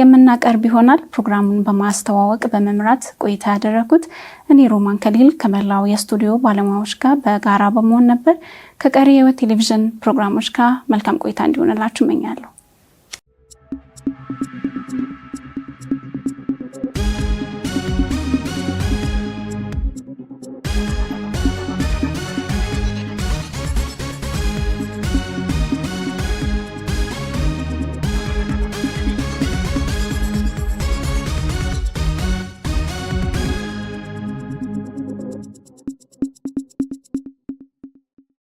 የምናቀርብ ይሆናል። ፕሮግራሙን በማስተዋወቅ በመምራት ቆይታ ያደረኩት እኔ ሮማን ከሊል ከመላው የስቱዲዮ ባለሙያዎች ጋር በጋራ በመሆን ነበር። ከቀሪ የህይወት ቴሌቪዥን ፕሮግራሞች ጋር መልካም ቆይታ እንዲሆንላችሁ እመኛለሁ።